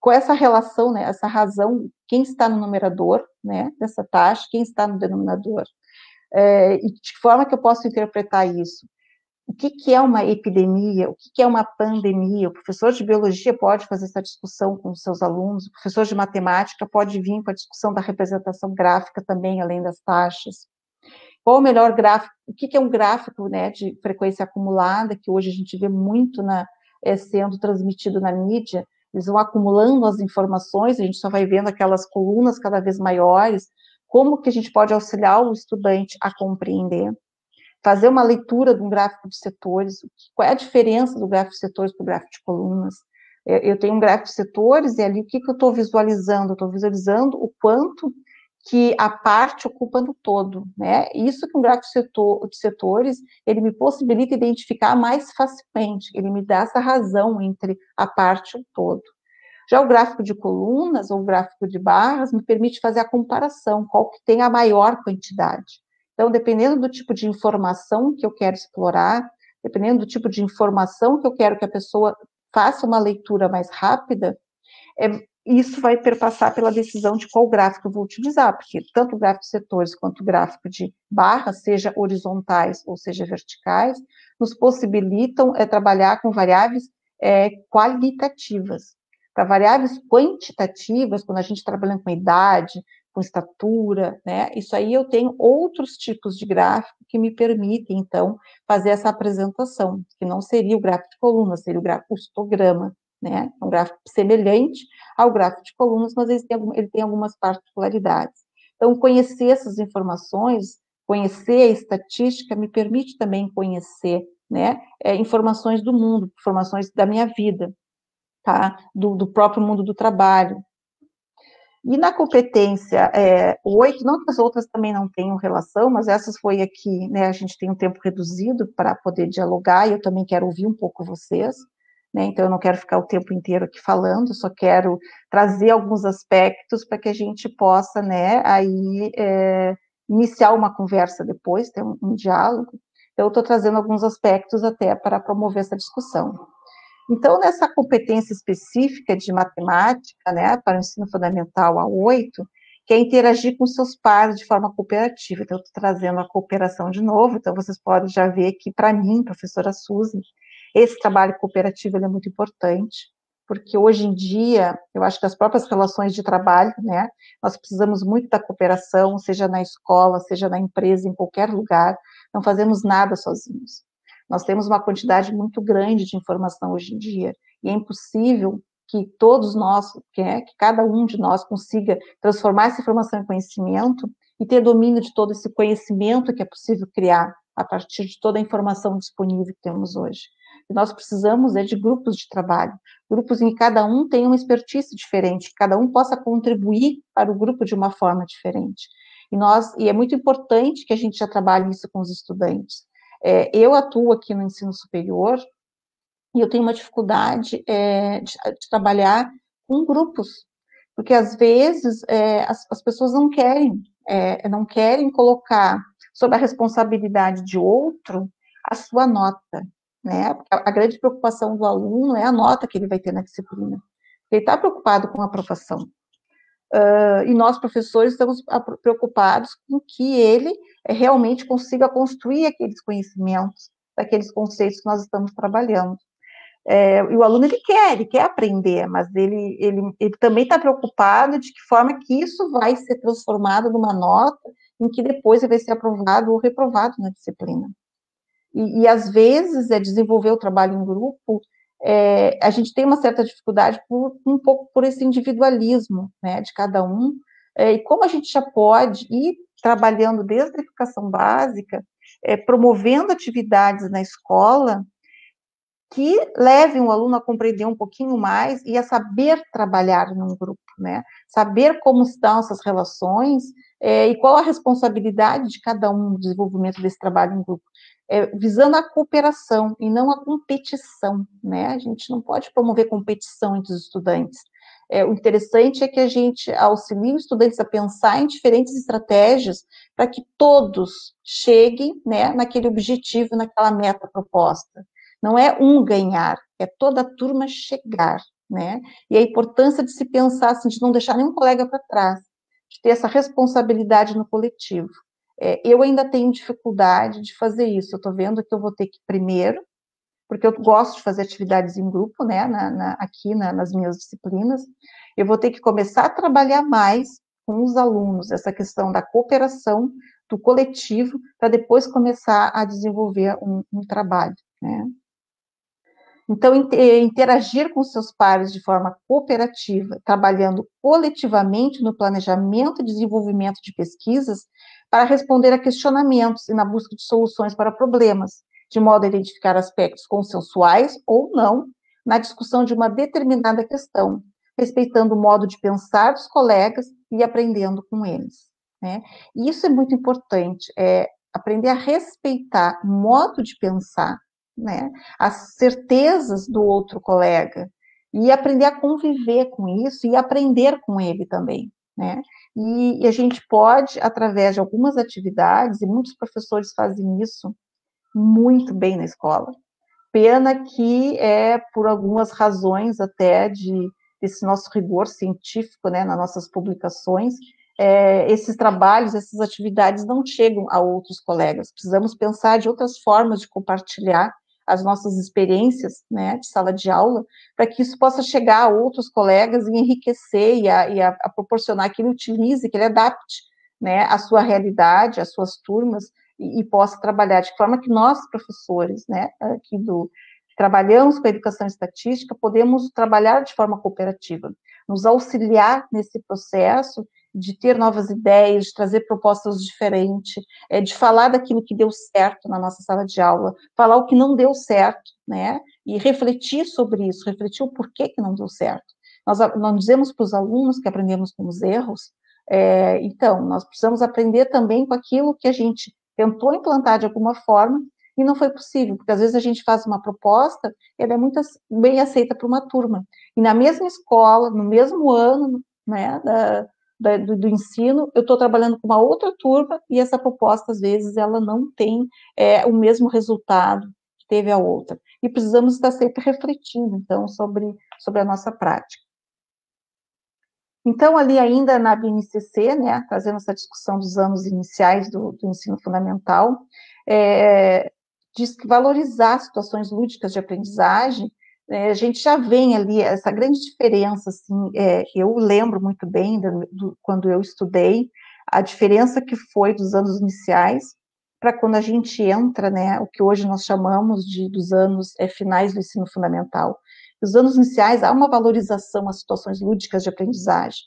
com essa relação, né, essa razão, quem está no numerador, né, dessa taxa, quem está no denominador, e de que forma que eu posso interpretar isso? O que é uma epidemia? O que é uma pandemia? O professor de biologia pode fazer essa discussão com os seus alunos, o professor de matemática pode vir com a discussão da representação gráfica também, além das taxas. Qual o melhor gráfico? O que é um gráfico, né, de frequência acumulada, que hoje a gente vê muito sendo transmitido na mídia? Eles vão acumulando as informações, a gente só vai vendo aquelas colunas cada vez maiores. Como que a gente pode auxiliar o estudante a compreender? Fazer uma leitura de um gráfico de setores, qual é a diferença do gráfico de setores para o gráfico de colunas? Eu tenho um gráfico de setores e ali o que eu estou visualizando? Eu estou visualizando o quanto que a parte ocupa no todo, né? Isso que um gráfico de setores, ele me possibilita identificar mais facilmente, ele me dá essa razão entre a parte e o todo. Já o gráfico de colunas ou o gráfico de barras me permite fazer a comparação, qual que tem a maior quantidade. Então, dependendo do tipo de informação que eu quero explorar, dependendo do tipo de informação que eu quero que a pessoa faça uma leitura mais rápida, isso vai perpassar pela decisão de qual gráfico eu vou utilizar, porque tanto o gráfico de setores quanto o gráfico de barras, seja horizontais ou seja verticais, nos possibilitam trabalhar com variáveis qualitativas. Para variáveis quantitativas, quando a gente trabalha com idade, com estatura, né, isso aí eu tenho outros tipos de gráfico que me permitem, então, fazer essa apresentação, que não seria o gráfico de coluna, seria o gráfico histograma, né, um gráfico semelhante ao gráfico de colunas, mas ele tem algumas particularidades. Então, conhecer essas informações, conhecer a estatística, me permite também conhecer, né, informações do mundo, informações da minha vida, tá? Do próprio mundo do trabalho. E na competência 8, não que as outras também não tenham relação, mas essas foi aqui, né, a gente tem um tempo reduzido para poder dialogar, e eu também quero ouvir um pouco vocês, né, então eu não quero ficar o tempo inteiro aqui falando, só quero trazer alguns aspectos para que a gente possa, né, aí iniciar uma conversa depois, ter um diálogo. Então eu estou trazendo alguns aspectos até para promover essa discussão. Então, nessa competência específica de matemática, né, para o ensino fundamental A8, que é interagir com seus pares de forma cooperativa. Então, eu estou trazendo a cooperação de novo, então vocês podem já ver que, para mim, professora Suzy, esse trabalho cooperativo ele é muito importante, porque hoje em dia, eu acho que as próprias relações de trabalho, né, nós precisamos muito da cooperação, seja na escola, seja na empresa, em qualquer lugar, não fazemos nada sozinhos. Nós temos uma quantidade muito grande de informação hoje em dia, e é impossível que todos nós, que cada um de nós consiga transformar essa informação em conhecimento e ter domínio de todo esse conhecimento que é possível criar a partir de toda a informação disponível que temos hoje. que nós precisamos de grupos de trabalho, grupos em que cada um tem uma expertise diferente, que cada um possa contribuir para o grupo de uma forma diferente. E é muito importante que a gente já trabalhe isso com os estudantes. Eu atuo aqui no ensino superior e eu tenho uma dificuldade de trabalhar com grupos, porque às vezes as pessoas não querem colocar sob a responsabilidade de outro a sua nota, né? A grande preocupação do aluno é a nota que ele vai ter na disciplina. Ele está preocupado com a aprovação. E nós, professores, estamos preocupados com que ele realmente consiga construir aqueles conhecimentos, daqueles conceitos que nós estamos trabalhando. E o aluno, ele quer aprender, mas ele também está preocupado de que forma que isso vai ser transformado numa nota em que depois ele vai ser aprovado ou reprovado na disciplina. E às vezes, desenvolver o trabalho em grupo, a gente tem uma certa dificuldade um pouco por esse individualismo, né, de cada um, e como a gente já pode ir trabalhando desde a educação básica, promovendo atividades na escola que levem o aluno a compreender um pouquinho mais e a saber trabalhar num grupo, né? Saber como estão essas relações e qual a responsabilidade de cada um no desenvolvimento desse trabalho em grupo, visando a cooperação e não a competição, né? A gente não pode promover competição entre os estudantes. O interessante é que a gente auxilie os estudantes a pensar em diferentes estratégias para que todos cheguem, né, naquele objetivo, naquela meta proposta. Não é um ganhar, é toda a turma chegar, né? E a importância de se pensar assim, de não deixar nenhum colega para trás, de ter essa responsabilidade no coletivo. Eu ainda tenho dificuldade de fazer isso, eu estou vendo que eu vou ter que primeiro, porque eu gosto de fazer atividades em grupo, né, aqui nas minhas disciplinas, eu vou ter que começar a trabalhar mais com os alunos, essa questão da cooperação, do coletivo, para depois começar a desenvolver um trabalho, né? Então, interagir com seus pares de forma cooperativa, trabalhando coletivamente no planejamento e desenvolvimento de pesquisas para responder a questionamentos e na busca de soluções para problemas, de modo a identificar aspectos consensuais ou não na discussão de uma determinada questão, respeitando o modo de pensar dos colegas e aprendendo com eles, né? E isso é muito importante, aprender a respeitar o modo de pensar, né, as certezas do outro colega, e aprender a conviver com isso e aprender com ele também, né? E a gente pode, através de algumas atividades, e muitos professores fazem isso muito bem na escola, pena que por algumas razões até desse nosso rigor científico, né, nas nossas publicações, esses trabalhos, essas atividades não chegam a outros colegas. Precisamos pensar de outras formas de compartilhar as nossas experiências, né, de sala de aula, para que isso possa chegar a outros colegas e enriquecer e a proporcionar que ele utilize, que ele adapte, né, a sua realidade, as suas turmas, e possa trabalhar de forma que nós, professores, né, aqui que trabalhamos com a educação estatística, podemos trabalhar de forma cooperativa, nos auxiliar nesse processo de ter novas ideias, de trazer propostas diferentes, de falar daquilo que deu certo na nossa sala de aula, falar o que não deu certo, né, e refletir sobre isso, refletir o porquê que não deu certo. Nós dizemos para os alunos que aprendemos com os erros, então, nós precisamos aprender também com aquilo que a gente tentou implantar de alguma forma e não foi possível, porque às vezes a gente faz uma proposta, ela é muito bem aceita por uma turma, e na mesma escola, no mesmo ano, né, do ensino, eu estou trabalhando com uma outra turma, e essa proposta, às vezes, ela não tem o mesmo resultado que teve a outra, e precisamos estar sempre refletindo, então, sobre a nossa prática. Então, ali ainda na BNCC, né, trazendo essa discussão dos anos iniciais do ensino fundamental, diz que valorizar situações lúdicas de aprendizagem, a gente já vem ali, essa grande diferença, assim, eu lembro muito bem, quando eu estudei, a diferença que foi dos anos iniciais para quando a gente entra, né, o que hoje nós chamamos dos anos finais do ensino fundamental. Nos anos iniciais, há uma valorização às situações lúdicas de aprendizagem,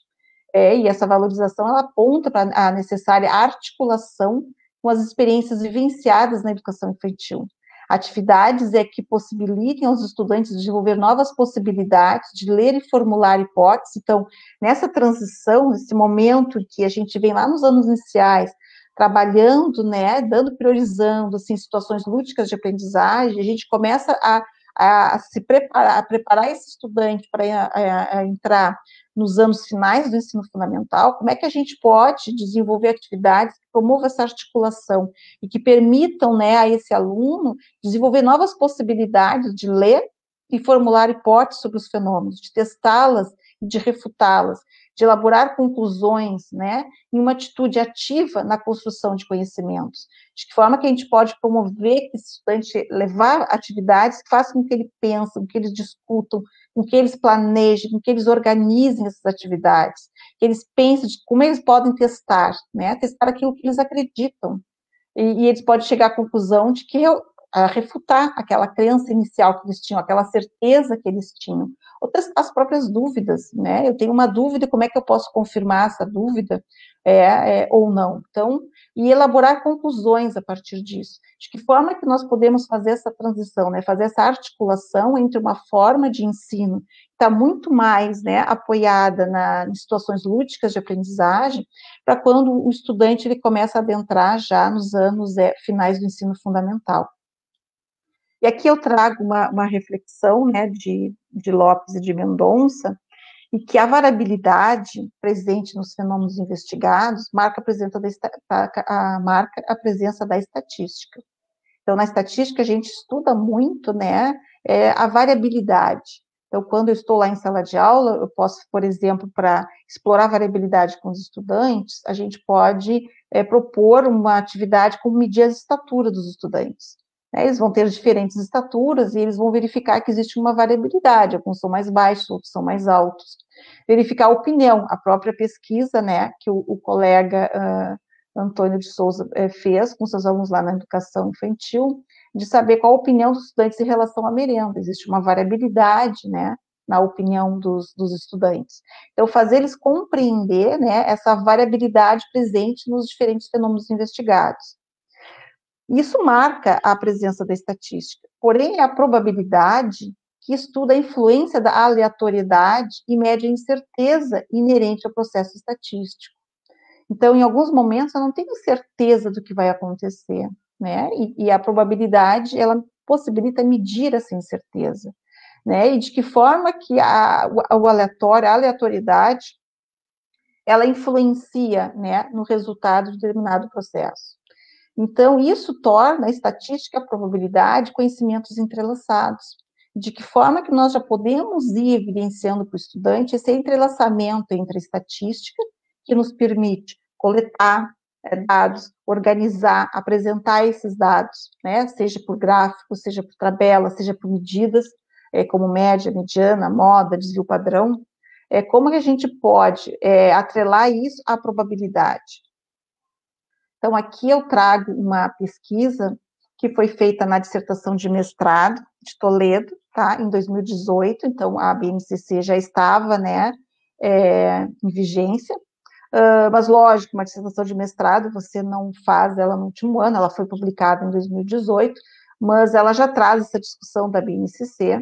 e essa valorização, ela aponta para a necessária articulação com as experiências vivenciadas na educação infantil, Atividades que possibilitem aos estudantes desenvolver novas possibilidades de ler e formular hipóteses. Então, nessa transição, nesse momento que a gente vem lá nos anos iniciais, trabalhando, né, priorizando, assim, situações lúdicas de aprendizagem, a gente começa a preparar esse estudante para entrar nos anos finais do ensino fundamental. Como é que a gente pode desenvolver atividades que promovam essa articulação e que permitam, né, a esse aluno desenvolver novas possibilidades de ler e formular hipóteses sobre os fenômenos, de testá-las e de refutá-las, de elaborar conclusões, né, em uma atitude ativa na construção de conhecimentos. De que forma que a gente pode promover que esse estudante levar atividades que façam com que ele pense, com que eles discutam, com que eles planejem, com que eles organizem essas atividades, que eles pensem de como eles podem testar, né, testar aquilo que eles acreditam. E eles podem chegar à conclusão de que refutar aquela crença inicial que eles tinham, aquela certeza que eles tinham, ou testar as próprias dúvidas, né? Eu tenho uma dúvida, como é que eu posso confirmar essa dúvida ou não? Então, e elaborar conclusões a partir disso. De que forma que nós podemos fazer essa transição, né? Fazer essa articulação entre uma forma de ensino que está muito mais, né, apoiada em situações lúdicas de aprendizagem, para quando o estudante ele começa a adentrar já nos anos finais do ensino fundamental. E aqui eu trago uma reflexão, né, de Lopes e de Mendonça, e que a variabilidade presente nos fenômenos investigados marca a presença da estatística. Então, na estatística, a gente estuda muito, né, a variabilidade. Então, quando eu estou lá em sala de aula, eu posso, por exemplo, para explorar a variabilidade com os estudantes, a gente pode propor uma atividade como medir a estatura dos estudantes. Eles vão ter diferentes estaturas e eles vão verificar que existe uma variabilidade, alguns são mais baixos, outros são mais altos. Verificar a opinião, a própria pesquisa, né, que o colega Antônio de Souza fez com seus alunos lá na educação infantil, de saber qual a opinião dos estudantes em relação à merenda. Existe uma variabilidade, né, na opinião dos estudantes. Então, fazer eles compreender, né, essa variabilidade presente nos diferentes fenômenos investigados. Isso marca a presença da estatística, porém é a probabilidade que estuda a influência da aleatoriedade e mede a incerteza inerente ao processo estatístico. Então, em alguns momentos, eu não tenho certeza do que vai acontecer, né? E a probabilidade, ela possibilita medir essa incerteza, né? E de que forma que o aleatório, a aleatoriedade, ela influencia, né, no resultado de determinado processo. Então, isso torna a estatística e a probabilidade conhecimentos entrelaçados. De que forma que nós já podemos ir evidenciando para o estudante esse entrelaçamento entre a estatística, que nos permite coletar dados, organizar, apresentar esses dados, né, seja por gráficos, seja por tabelas, seja por medidas, como média, mediana, moda, desvio padrão, como que a gente pode atrelar isso à probabilidade. Então, aqui eu trago uma pesquisa que foi feita na dissertação de mestrado de Toledo, tá, em 2018, então a BNCC já estava, né, em vigência, mas lógico, uma dissertação de mestrado você não faz ela no último ano, ela foi publicada em 2018, mas ela já traz essa discussão da BNCC,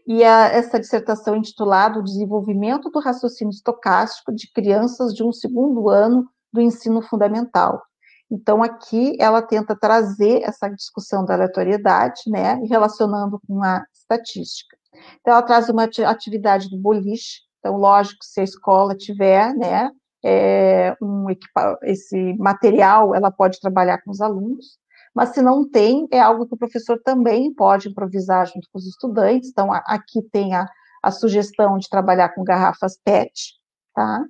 e essa dissertação é intitulada O Desenvolvimento do Raciocínio Estocástico de Crianças de um Segundo Ano do Ensino Fundamental. Então, aqui ela tenta trazer essa discussão da aleatoriedade, né, relacionando com a estatística. Então, ela traz uma atividade do boliche. Então, lógico, se a escola tiver, né, esse material, ela pode trabalhar com os alunos, mas se não tem, é algo que o professor também pode improvisar junto com os estudantes. Então, aqui tem a sugestão de trabalhar com garrafas PET, tá?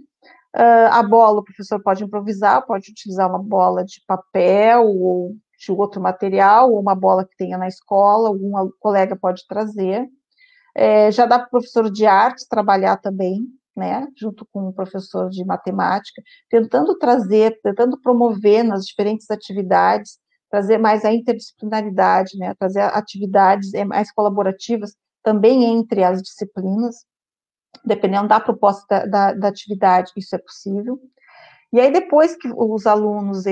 A bola, o professor pode improvisar, pode utilizar uma bola de papel ou de outro material, ou uma bola que tenha na escola, algum colega pode trazer. Já dá para o professor de artes trabalhar também, né, junto com o professor de matemática, tentando promover nas diferentes atividades, trazer mais a interdisciplinaridade, né, trazer atividades mais colaborativas também entre as disciplinas, dependendo da proposta da atividade, isso é possível. E aí, depois que os alunos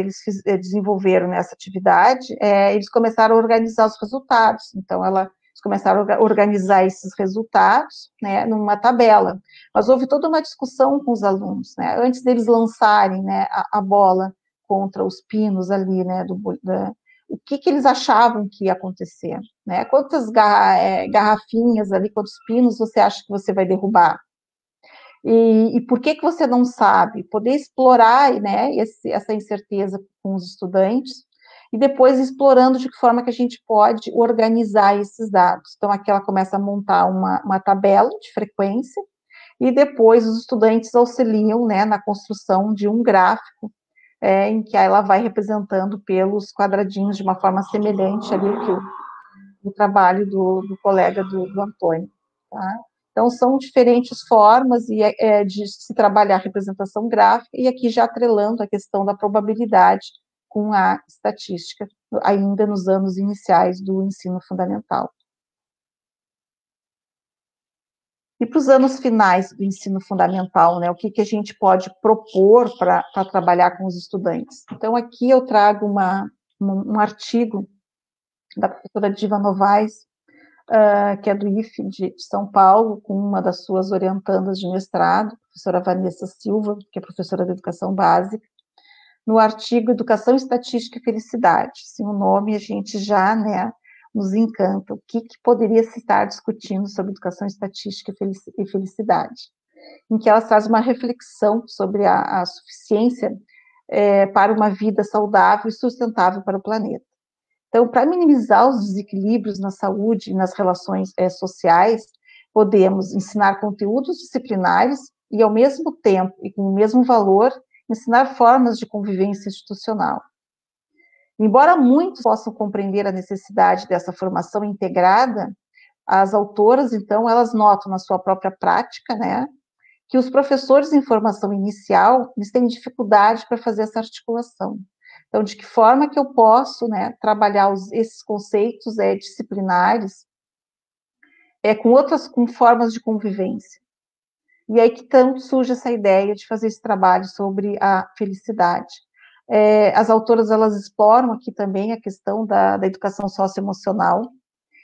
desenvolveram essa atividade, eles começaram a organizar os resultados. Então, eles começaram a organizar esses resultados, né, numa tabela. Mas houve toda uma discussão com os alunos, né, antes deles lançarem, né, a bola contra os pinos ali, né, o que eles achavam que ia acontecer, né? Quantas garrafinhas ali, quantos pinos você acha que você vai derrubar? E por que você não sabe? Poder explorar, né, essa incerteza com os estudantes e depois explorando de que forma que a gente pode organizar esses dados. Então, aqui ela começa a montar uma tabela de frequência e depois os estudantes auxiliam, né, na construção de um gráfico em que ela vai representando pelos quadradinhos de uma forma semelhante ali o trabalho do colega do Antônio, tá? Então, são diferentes formas de se trabalhar a representação gráfica, e aqui já atrelando a questão da probabilidade com a estatística, ainda nos anos iniciais do ensino fundamental. E para os anos finais do ensino fundamental, né, o que a gente pode propor para trabalhar com os estudantes? Então, aqui eu trago um artigo da professora Diva Novaes, que é do IFE de São Paulo, com uma das suas orientandas de mestrado, a professora Vanessa Silva, que é professora de educação básica, no artigo Educação, Estatística e Felicidade. Sim, o nome a gente já, né, nos encanta. O que poderia se estar discutindo sobre educação, estatística e felicidade? Em que ela traz uma reflexão sobre a suficiência para uma vida saudável e sustentável para o planeta. Então, para minimizar os desequilíbrios na saúde e nas relações sociais, podemos ensinar conteúdos disciplinares e, ao mesmo tempo, e com o mesmo valor, ensinar formas de convivência institucional. Embora muitos possam compreender a necessidade dessa formação integrada, as autoras, então, elas notam na sua própria prática, né, que os professores em formação inicial, eles têm dificuldade para fazer essa articulação. Então, de que forma que eu posso, né, trabalhar esses conceitos disciplinares com formas de convivência? E aí que tanto surge essa ideia de fazer esse trabalho sobre a felicidade. As autoras, elas exploram aqui também a questão da educação socioemocional,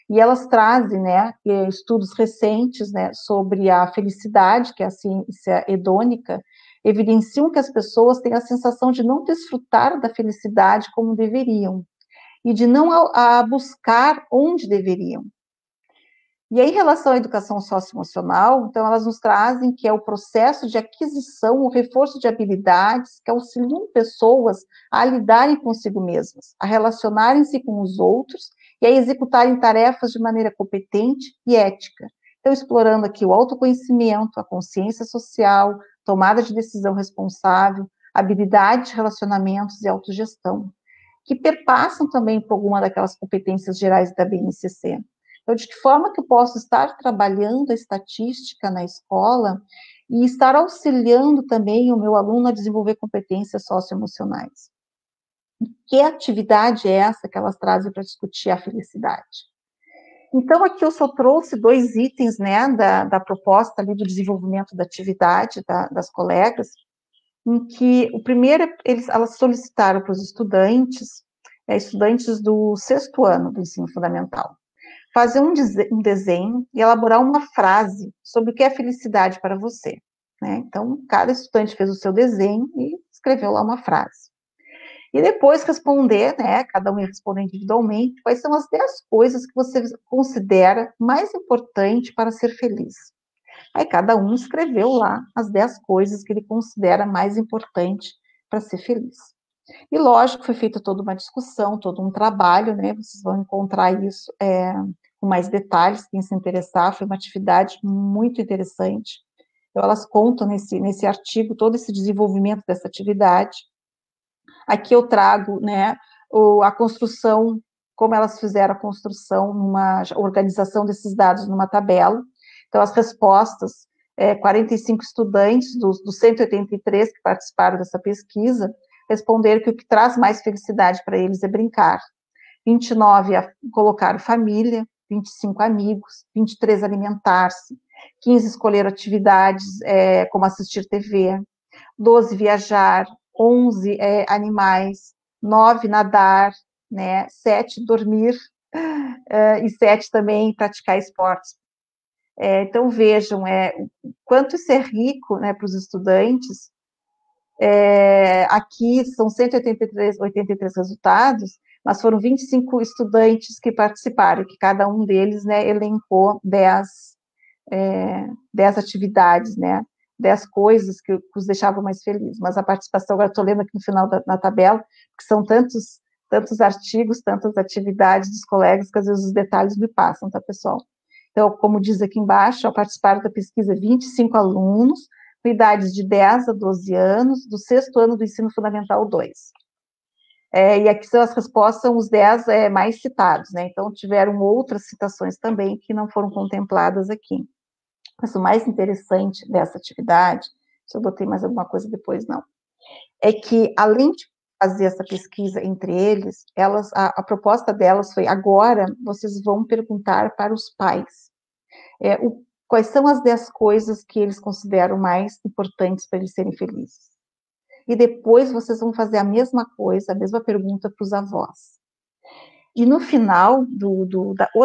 e elas trazem, né, estudos recentes, né, sobre a felicidade, que é a ciência hedônica, evidenciam que as pessoas têm a sensação de não desfrutar da felicidade como deveriam, e de não buscar onde deveriam. E aí, em relação à educação socioemocional, então, elas nos trazem que é o processo de aquisição, o reforço de habilidades que auxiliam pessoas a lidarem consigo mesmas, a relacionarem-se com os outros e a executarem tarefas de maneira competente e ética. Então, explorando aqui o autoconhecimento, a consciência social, tomada de decisão responsável, habilidade de relacionamentos e autogestão, que perpassam também por alguma daquelas competências gerais da BNCC. Então, de que forma que eu posso estar trabalhando a estatística na escola e estar auxiliando também o meu aluno a desenvolver competências socioemocionais? Que atividade é essa que elas trazem para discutir a felicidade? Então, aqui eu só trouxe 2 itens, né, da proposta ali do desenvolvimento da atividade das colegas, em que o primeiro, elas solicitaram para os estudantes do 6º ano do ensino fundamental, fazer um desenho e elaborar uma frase sobre o que é felicidade para você, né? Então, cada estudante fez o seu desenho e escreveu lá uma frase. E depois responder, né, cada um ia responder individualmente, quais são as 10 coisas que você considera mais importante para ser feliz. Aí cada um escreveu lá as 10 coisas que ele considera mais importante para ser feliz. E lógico, foi feita toda uma discussão, todo um trabalho, né, vocês vão encontrar isso com mais detalhes, quem se interessar, foi uma atividade muito interessante. Então, elas contam nesse artigo todo esse desenvolvimento dessa atividade. Aqui eu trago, né, a construção, como elas fizeram a construção, numa organização desses dados numa tabela. Então, as respostas, 45 estudantes dos 183 que participaram dessa pesquisa, responderam que o que traz mais felicidade para eles é brincar. 29 colocaram família, 25 amigos, 23 alimentar-se, 15 escolheram atividades como assistir TV, 12 viajar, 11 animais, 9 nadar, né, 7 dormir, e 7 também praticar esportes. Então, vejam, quanto isso é rico, né, para os estudantes. Aqui são 183 resultados, mas foram 25 estudantes que participaram, que cada um deles, né, elencou 10 atividades, né, 10 coisas que os deixavam mais felizes. Mas a participação, agora estou lendo aqui no final na tabela, que são tantos artigos, tantas atividades dos colegas, que às vezes os detalhes me passam, tá, pessoal? Então, como diz aqui embaixo, participaram da pesquisa 25 alunos, com idades de 10 a 12 anos, do 6º ano do ensino fundamental 2. E aqui são as respostas, são os 10 mais citados, né? Então, tiveram outras citações também que não foram contempladas aqui. Mas o mais interessante dessa atividade, se eu botei mais alguma coisa depois, não, é que, além de fazer essa pesquisa entre eles, a proposta delas foi, agora vocês vão perguntar para os pais quais são as 10 coisas que eles consideram mais importantes para eles serem felizes. E depois vocês vão fazer a mesma coisa, a mesma pergunta para os avós. E no final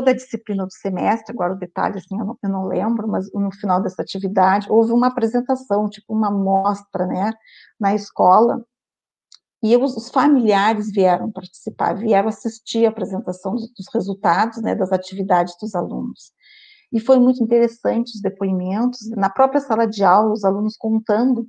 da disciplina do semestre, agora o detalhe, assim, eu não lembro, mas no final dessa atividade, houve uma apresentação, tipo uma mostra, né, na escola, e os familiares vieram participar, vieram assistir a apresentação dos resultados, né, das atividades dos alunos. E foi muito interessante os depoimentos, na própria sala de aula, os alunos contando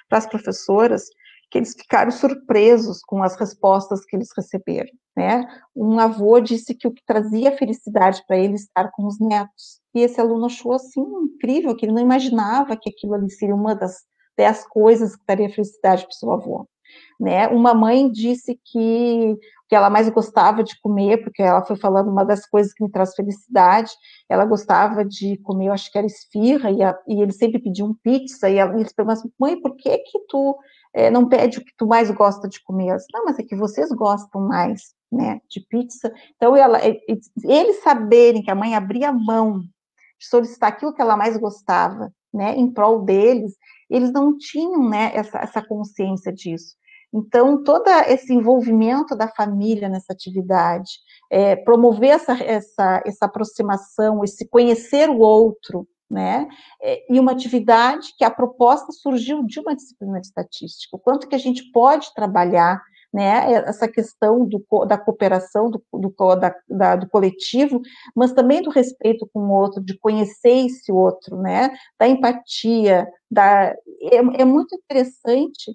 para as professoras que eles ficaram surpresos com as respostas que eles receberam, né? Um avô disse que o que trazia felicidade para ele estar com os netos, e esse aluno achou, assim, incrível, que ele não imaginava que aquilo ali seria uma das 10 coisas que daria felicidade para o seu avô, né? Uma mãe disse que ela mais gostava de comer, porque ela foi falando uma das coisas que me traz felicidade, ela gostava de comer, eu acho que era esfirra, e eles sempre pediam pizza, e eles perguntavam, mãe, por que tu não pede o que tu mais gosta de comer? Disse, não, mas é que vocês gostam mais, né, de pizza. Então, eles saberem que a mãe abria mão de solicitar aquilo que ela mais gostava, né, em prol deles, eles não tinham, né, essa consciência disso. Então, todo esse envolvimento da família nessa atividade, promover essa aproximação, esse conhecer o outro, né, e uma atividade que a proposta surgiu de uma disciplina de estatística, o quanto que a gente pode trabalhar, né, essa questão da cooperação, do coletivo, mas também do respeito com o outro, de conhecer esse outro, né, da empatia, é muito interessante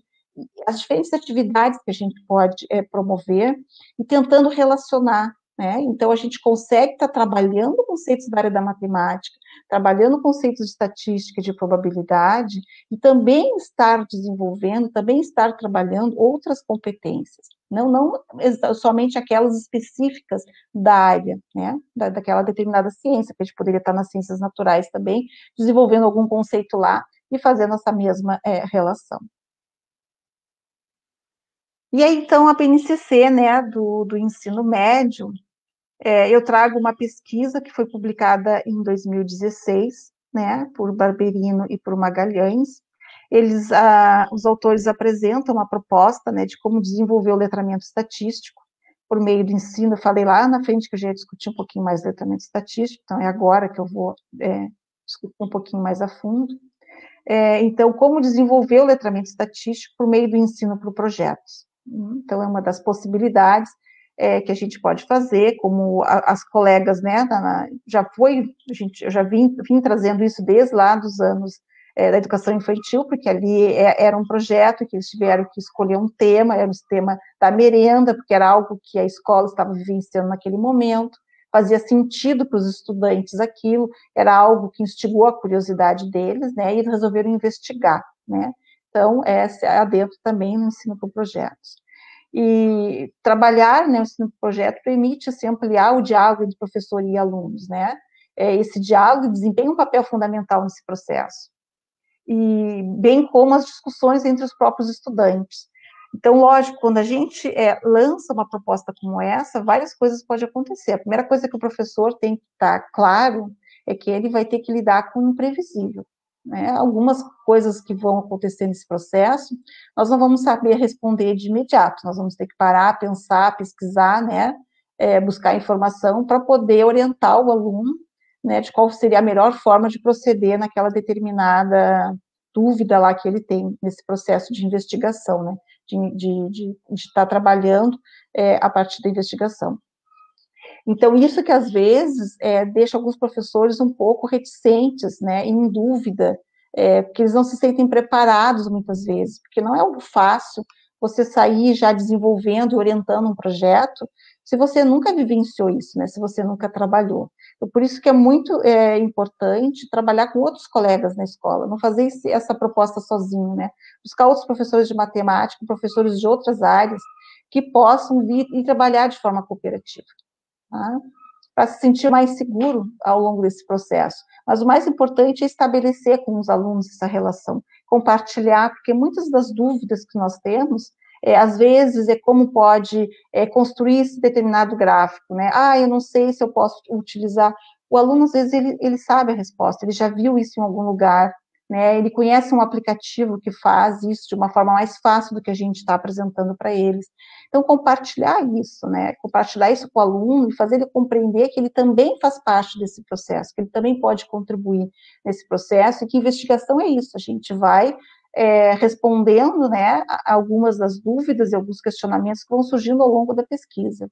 as diferentes atividades que a gente pode promover e tentando relacionar, né? Então, a gente consegue estar trabalhando conceitos da área da matemática, trabalhando conceitos de estatística, de probabilidade, e também estar desenvolvendo, também estar trabalhando outras competências, não somente aquelas específicas da área, né? Daquela determinada ciência, que a gente poderia estar nas ciências naturais também, desenvolvendo algum conceito lá e fazendo essa mesma relação. E aí, então, a BNCC, né, do ensino médio, eu trago uma pesquisa que foi publicada em 2016, né, por Barberino e por Magalhães. Os autores apresentam uma proposta, né, de como desenvolver o letramento estatístico por meio do ensino. Eu falei lá na frente que eu já ia discutir um pouquinho mais do letramento estatístico, então é agora que eu vou discutir um pouquinho mais a fundo. Então, como desenvolver o letramento estatístico por meio do ensino por projetos. Então, é uma das possibilidades que a gente pode fazer, como as colegas, né, eu já vim trazendo isso desde lá dos anos da educação infantil, porque ali era um projeto que eles tiveram que escolher um tema, era o tema da merenda, porque era algo que a escola estava vivenciando naquele momento, fazia sentido para os estudantes aquilo, era algo que instigou a curiosidade deles, né, e eles resolveram investigar, né. Então, essa é adentro também no ensino por projetos. E trabalhar, né, o ensino por projeto permite, assim, ampliar o diálogo entre professor e alunos, né. Esse diálogo desempenha um papel fundamental nesse processo. E bem como as discussões entre os próprios estudantes. Então, lógico, quando a gente lança uma proposta como essa, várias coisas podem acontecer. A primeira coisa que o professor tem que estar claro é que ele vai ter que lidar com o imprevisível, né? Algumas coisas que vão acontecer nesse processo, nós não vamos saber responder de imediato, nós vamos ter que parar, pensar, pesquisar, né? Buscar informação para poder orientar o aluno, né, de qual seria a melhor forma de proceder naquela determinada dúvida lá que ele tem nesse processo de investigação, né, de estar trabalhando a partir da investigação. Então, isso que às vezes deixa alguns professores um pouco reticentes, né, em dúvida, porque eles não se sentem preparados muitas vezes, porque não é algo fácil você sair já desenvolvendo e orientando um projeto, se você nunca vivenciou isso, né, se você nunca trabalhou. Então, por isso que é muito importante trabalhar com outros colegas na escola, não fazer essa proposta sozinho, né, buscar outros professores de matemática, professores de outras áreas, que possam vir e trabalhar de forma cooperativa. Tá? Para se sentir mais seguro ao longo desse processo. Mas o mais importante é estabelecer com os alunos essa relação, compartilhar, porque muitas das dúvidas que nós temos, às vezes, como pode construir esse determinado gráfico, né? Eu não sei se eu posso utilizar. O aluno, às vezes, ele sabe a resposta, ele já viu isso em algum lugar, né? Ele conhece um aplicativo que faz isso de uma forma mais fácil do que a gente está apresentando para eles. Então, compartilhar isso, né? Compartilhar isso com o aluno e fazer ele compreender que ele também faz parte desse processo, que ele também pode contribuir nesse processo, e que investigação é isso, a gente vai respondendo, né, algumas das dúvidas e alguns questionamentos que vão surgindo ao longo da pesquisa.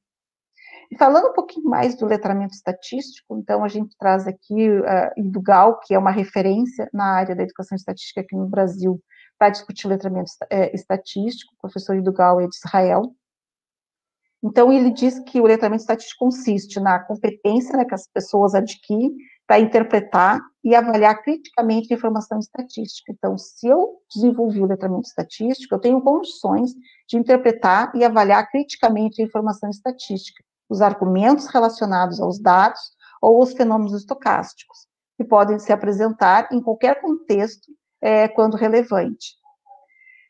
E falando um pouquinho mais do letramento estatístico, então a gente traz aqui Idugal, que é uma referência na área da educação estatística aqui no Brasil, para discutir o letramento estatístico. O professor Idugal é de Israel. Então, ele diz que o letramento estatístico consiste na competência, né, que as pessoas adquirem para interpretar e avaliar criticamente a informação estatística. Então, se eu desenvolvi o letramento estatístico, eu tenho condições de interpretar e avaliar criticamente a informação estatística, os argumentos relacionados aos dados ou aos fenômenos estocásticos, que podem se apresentar em qualquer contexto, quando relevante.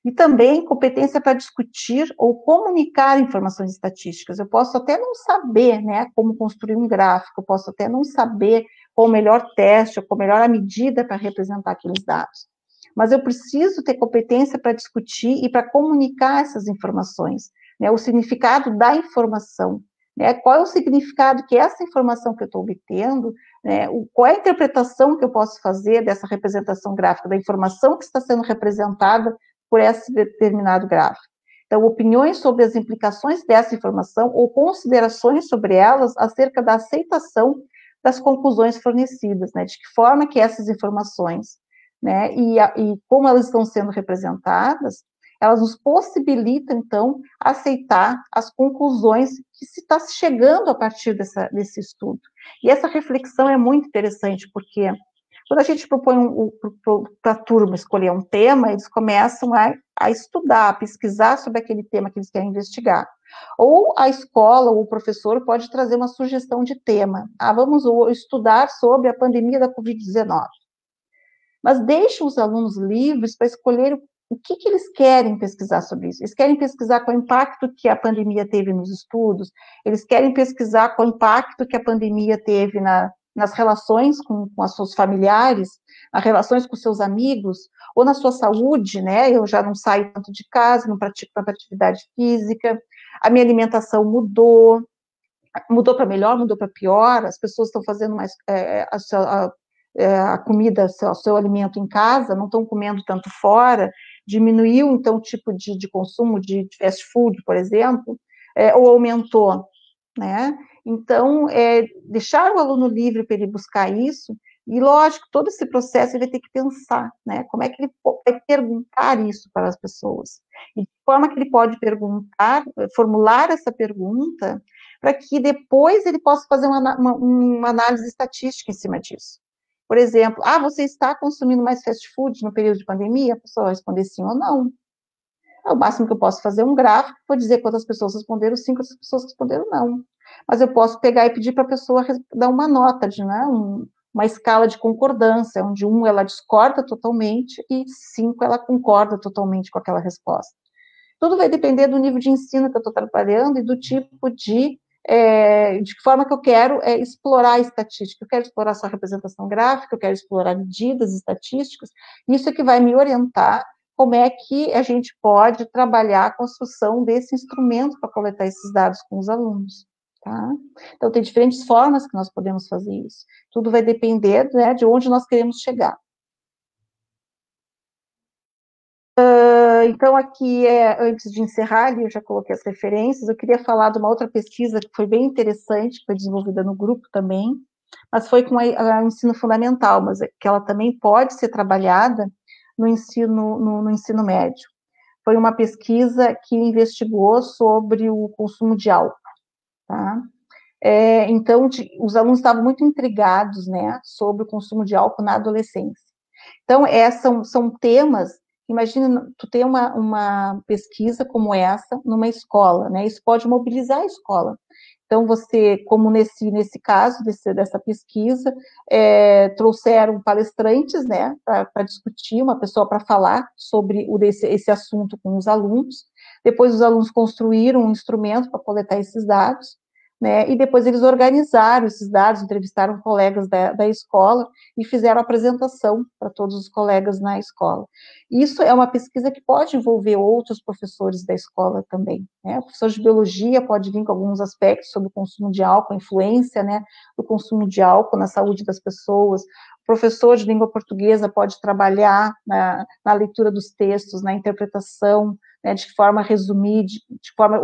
E também competência para discutir ou comunicar informações estatísticas. Eu posso até não saber, né, como construir um gráfico, eu posso até não saber qual o melhor teste, ou qual a melhor medida para representar aqueles dados. Mas eu preciso ter competência para discutir e para comunicar essas informações, né, o significado da informação, né, qual é o significado que essa informação que eu estou obtendo, né, qual é a interpretação que eu posso fazer dessa representação gráfica, da informação que está sendo representada por esse determinado gráfico. Então, opiniões sobre as implicações dessa informação ou considerações sobre elas acerca da aceitação das conclusões fornecidas, né, de que forma que essas informações, né, e como elas estão sendo representadas, elas nos possibilitam, então, aceitar as conclusões que se está chegando a partir desse estudo. E essa reflexão é muito interessante, porque quando a gente propõe para a turma escolher um tema, eles começam a estudar, a pesquisar sobre aquele tema que eles querem investigar. Ou a escola, ou o professor pode trazer uma sugestão de tema. Vamos estudar sobre a pandemia da Covid-19. Mas deixa os alunos livres para escolher o que eles querem pesquisar sobre isso. Eles querem pesquisar qual o impacto que a pandemia teve nos estudos, eles querem pesquisar qual o impacto que a pandemia teve nas relações com os seus familiares, nas relações com seus amigos, ou na sua saúde, né? Eu já não saio tanto de casa, não pratico tanta atividade física, a minha alimentação mudou para melhor, mudou para pior, as pessoas estão fazendo mais a comida, o seu alimento em casa, não estão comendo tanto fora, diminuiu, então, o tipo de consumo de fast food, por exemplo, ou aumentou, né? Então, deixar o aluno livre para ele buscar isso, e lógico, todo esse processo ele vai ter que pensar, né? Como é que ele vai perguntar isso para as pessoas? E de que forma que ele pode perguntar, formular essa pergunta, para que depois ele possa fazer uma análise estatística em cima disso. Por exemplo, você está consumindo mais fast food no período de pandemia? A pessoa vai responder sim ou não. O máximo que eu posso fazer é um gráfico, vou dizer quantas pessoas responderam sim, quantas pessoas responderam não. Mas eu posso pegar e pedir para a pessoa dar uma nota, né, uma escala de concordância, onde 1 ela discorda totalmente e 5 ela concorda totalmente com aquela resposta. Tudo vai depender do nível de ensino que eu estou trabalhando e do tipo de de que forma que eu quero explorar a estatística, eu quero explorar sua representação gráfica, eu quero explorar medidas estatísticas, isso é que vai me orientar como é que a gente pode trabalhar a construção desse instrumento para coletar esses dados com os alunos. Tá? Então, tem diferentes formas que nós podemos fazer isso. Tudo vai depender, né, de onde nós queremos chegar. Então, aqui, antes de encerrar, eu já coloquei as referências, eu queria falar de uma outra pesquisa que foi bem interessante, que foi desenvolvida no grupo também, mas foi com o ensino fundamental, mas que ela também pode ser trabalhada no ensino médio. Foi uma pesquisa que investigou sobre o consumo de álcool, tá? Então, os alunos estavam muito intrigados, né, sobre o consumo de álcool na adolescência. Então, são temas, imagina, tu ter uma pesquisa como essa numa escola, né, isso pode mobilizar a escola. Então, você, como nesse caso, dessa pesquisa, trouxeram palestrantes, né, para discutir, uma pessoa para falar sobre esse assunto com os alunos, depois os alunos construíram um instrumento para coletar esses dados, né, e depois eles organizaram esses dados, entrevistaram colegas da escola e fizeram a apresentação para todos os colegas na escola. Isso é uma pesquisa que pode envolver outros professores da escola também, né? O professor de biologia pode vir com alguns aspectos sobre o consumo de álcool, a influência, né, do consumo de álcool na saúde das pessoas. O professor de língua portuguesa pode trabalhar na leitura dos textos, na interpretação, né, de forma resumir, de forma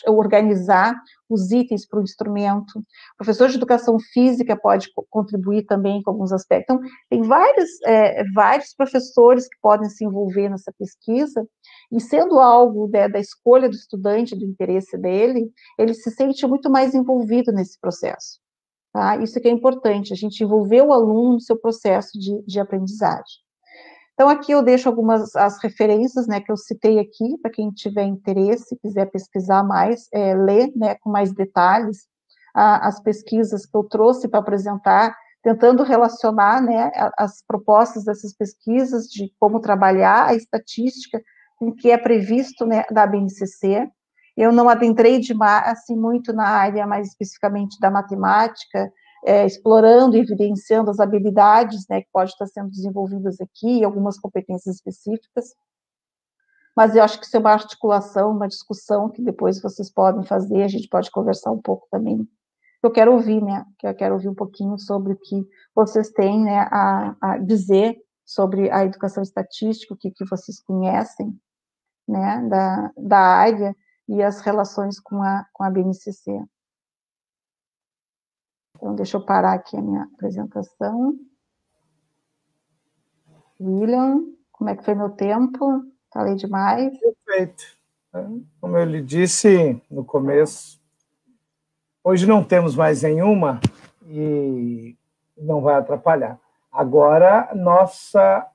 organizar os itens para o instrumento. O professor de educação física pode contribuir também com alguns aspectos. Então, tem vários professores que podem se envolver nessa pesquisa, e sendo algo da escolha do estudante, do interesse dele, ele se sente muito mais envolvido nesse processo. Tá? Isso que é importante, a gente envolver o aluno no seu processo de aprendizagem. Então, aqui eu deixo as referências, né, que eu citei aqui, para quem tiver interesse, quiser pesquisar mais, ler, né, com mais detalhes, as pesquisas que eu trouxe para apresentar, tentando relacionar, né, as propostas dessas pesquisas, de como trabalhar a estatística, com o que é previsto, né, da BNCC. Eu não adentrei assim, muito na área, mais especificamente da matemática, explorando e evidenciando as habilidades, né, que podem estar sendo desenvolvidas aqui, algumas competências específicas, mas eu acho que isso é uma articulação, uma discussão que depois vocês podem fazer, a gente pode conversar um pouco também. Eu quero ouvir, né, eu quero ouvir um pouquinho sobre o que vocês têm, né, a dizer sobre a educação estatística, o que vocês conhecem, né, da área e as relações com a BNCC. Então, deixa eu parar aqui a minha apresentação. William, como é que foi meu tempo? Falei demais? Perfeito. Como eu lhe disse no começo, hoje não temos mais nenhuma e não vai atrapalhar. Agora, nossa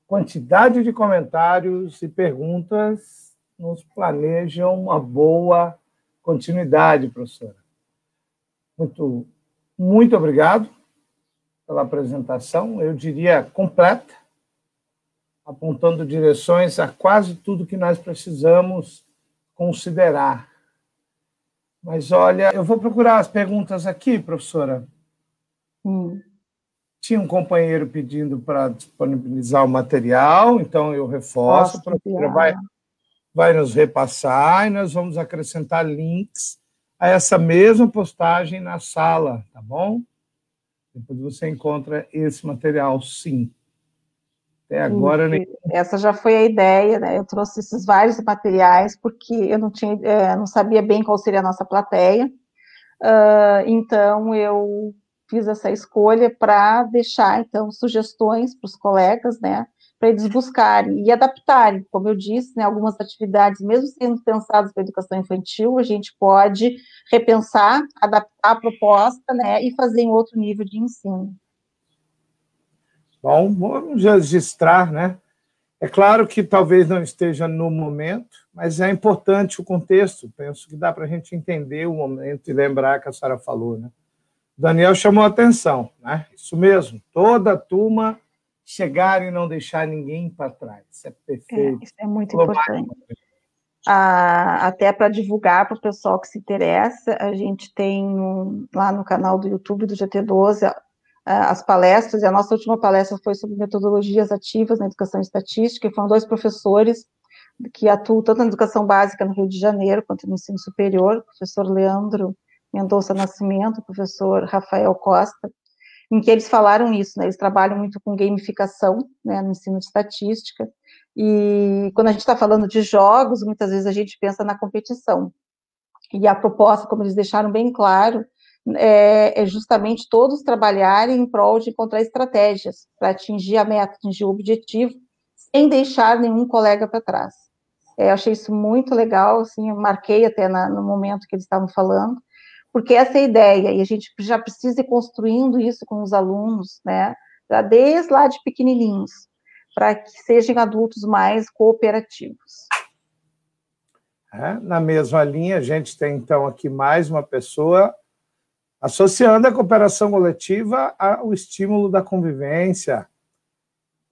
quantidade de comentários e perguntas nos planejam uma boa continuidade, professora. Muito obrigado pela apresentação, eu diria completa, apontando direções a quase tudo que nós precisamos considerar. Mas, olha, eu vou procurar as perguntas aqui, professora. Tinha um companheiro pedindo para disponibilizar o material, então eu reforço, a professora vai nos repassar e nós vamos acrescentar links a essa mesma postagem na sala, tá bom? Depois você encontra esse material, sim. Até agora... Essa já foi a ideia, né? Eu trouxe esses vários materiais porque eu não sabia bem qual seria a nossa plateia, então eu fiz essa escolha para deixar, então, sugestões para os colegas, né, para eles buscarem e adaptarem, como eu disse, né, algumas atividades, mesmo sendo pensadas para a educação infantil, a gente pode repensar, adaptar a proposta, né, e fazer em outro nível de ensino. Bom, vamos registrar, né? É claro que talvez não esteja no momento, mas é importante o contexto. Penso que dá para a gente entender o momento e lembrar que a senhora falou, né? O Daniel chamou a atenção, né? Isso mesmo, toda a turma chegar e não deixar ninguém para trás. Isso é perfeito. Isso é muito importante. até para divulgar para o pessoal que se interessa, a gente tem lá no canal do YouTube do GT12 as palestras, e a nossa última palestra foi sobre metodologias ativas na educação estatística, e foram 2 professores que atuam tanto na educação básica no Rio de Janeiro, quanto no ensino superior, o professor Leandro Mendonça Nascimento, o professor Rafael Costa, em que eles falaram isso, né? Eles trabalham muito com gamificação, né, no ensino de estatística, e quando a gente está falando de jogos, muitas vezes a gente pensa na competição, e a proposta, como eles deixaram bem claro, é justamente todos trabalharem em prol de encontrar estratégias para atingir a meta, atingir o objetivo, sem deixar nenhum colega para trás. Eu achei isso muito legal, assim, eu marquei até no momento que eles estavam falando, porque essa é a ideia, e a gente já precisa ir construindo isso com os alunos, né, já desde lá de pequenininhos, para que sejam adultos mais cooperativos. Na mesma linha, a gente tem, então, aqui mais uma pessoa associando a cooperação coletiva ao estímulo da convivência.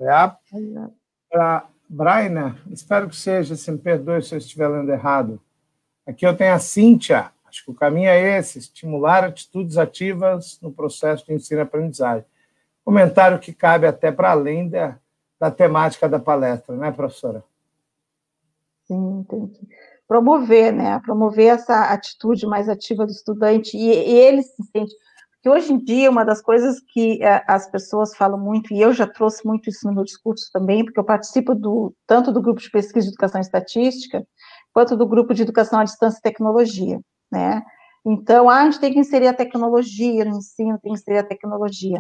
A Braina, espero que seja, se me perdoe se eu estiver lendo errado. Aqui eu tenho a Cíntia. Acho que o caminho é esse, estimular atitudes ativas no processo de ensino-aprendizagem. Comentário que cabe até para além da temática da palestra, né, professora? Sim, tem que promover, né? Promover essa atitude mais ativa do estudante, e ele se sente... Porque hoje em dia, uma das coisas que as pessoas falam muito, e eu já trouxe muito isso no meu discurso também, porque eu participo tanto do grupo de pesquisa de educação estatística, quanto do grupo de educação à distância e tecnologia, né? Então, a gente tem que inserir a tecnologia no ensino, tem que inserir a tecnologia.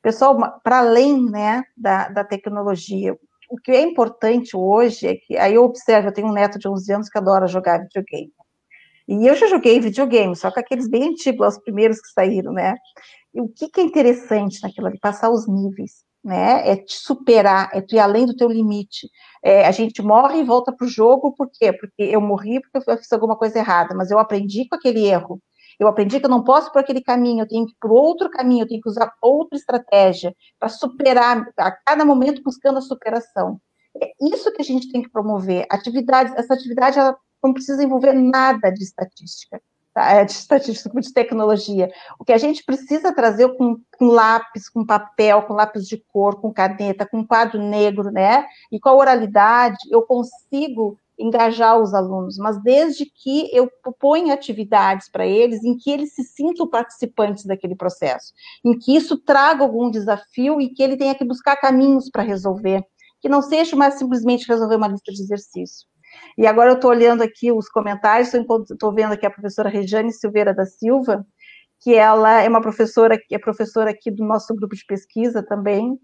Pessoal, para além, né, da tecnologia, o que é importante hoje é que, aí eu observo, eu tenho um neto de 11 anos que adora jogar videogame. E eu já joguei videogame, só que aqueles bem antigos, os primeiros que saíram, né? E o que é interessante naquilo ali? Passar os níveis, né? É te superar, é tu ir além do teu limite. A gente morre e volta pro jogo, por quê? Porque eu morri porque eu fiz alguma coisa errada, mas eu aprendi com aquele erro. Eu aprendi que eu não posso ir por aquele caminho, eu tenho que ir por outro caminho, eu tenho que usar outra estratégia para superar, a cada momento buscando a superação. É isso que a gente tem que promover. Essa atividade, ela não precisa envolver nada de estatística, tá? De estatística, de tecnologia. O que a gente precisa trazer com lápis, com papel, com lápis de cor, com caneta, com quadro negro, né? E com a oralidade, eu consigo engajar os alunos, mas desde que eu proponha atividades para eles em que eles se sintam participantes daquele processo, em que isso traga algum desafio e que ele tenha que buscar caminhos para resolver, que não seja mais simplesmente resolver uma lista de exercício. E agora eu estou olhando aqui os comentários, estou vendo aqui a professora Rejane Silveira da Silva, que ela é uma professora, que é professora aqui do nosso grupo de pesquisa também,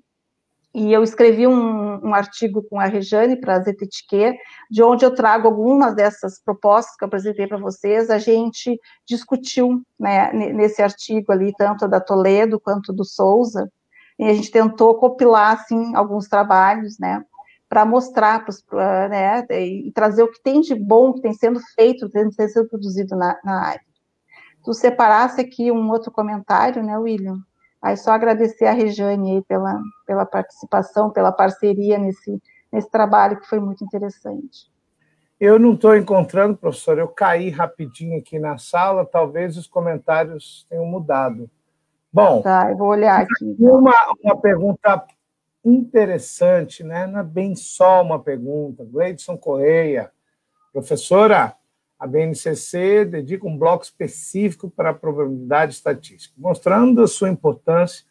e eu escrevi um artigo com a Rejane para a ZTTQ, de onde eu trago algumas dessas propostas que eu apresentei para vocês, a gente discutiu, né, nesse artigo ali, tanto da Toledo quanto do Souza, e a gente tentou compilar, assim, alguns trabalhos, né, para mostrar, né, e trazer o que tem de bom, que tem sendo feito, tem sendo produzido na área. Tu separasse aqui um outro comentário, né, William? Aí só agradecer a Rejane aí pela participação, pela parceria nesse trabalho, que foi muito interessante. Eu não estou encontrando, professor, eu caí rapidinho aqui na sala, talvez os comentários tenham mudado. Bom, tá, eu vou olhar aqui. Então. Uma pergunta interessante, né? Não é bem só uma pergunta. Gleidson Correia, professora, a BNCC dedica um bloco específico para a probabilidade estatística, mostrando a sua importância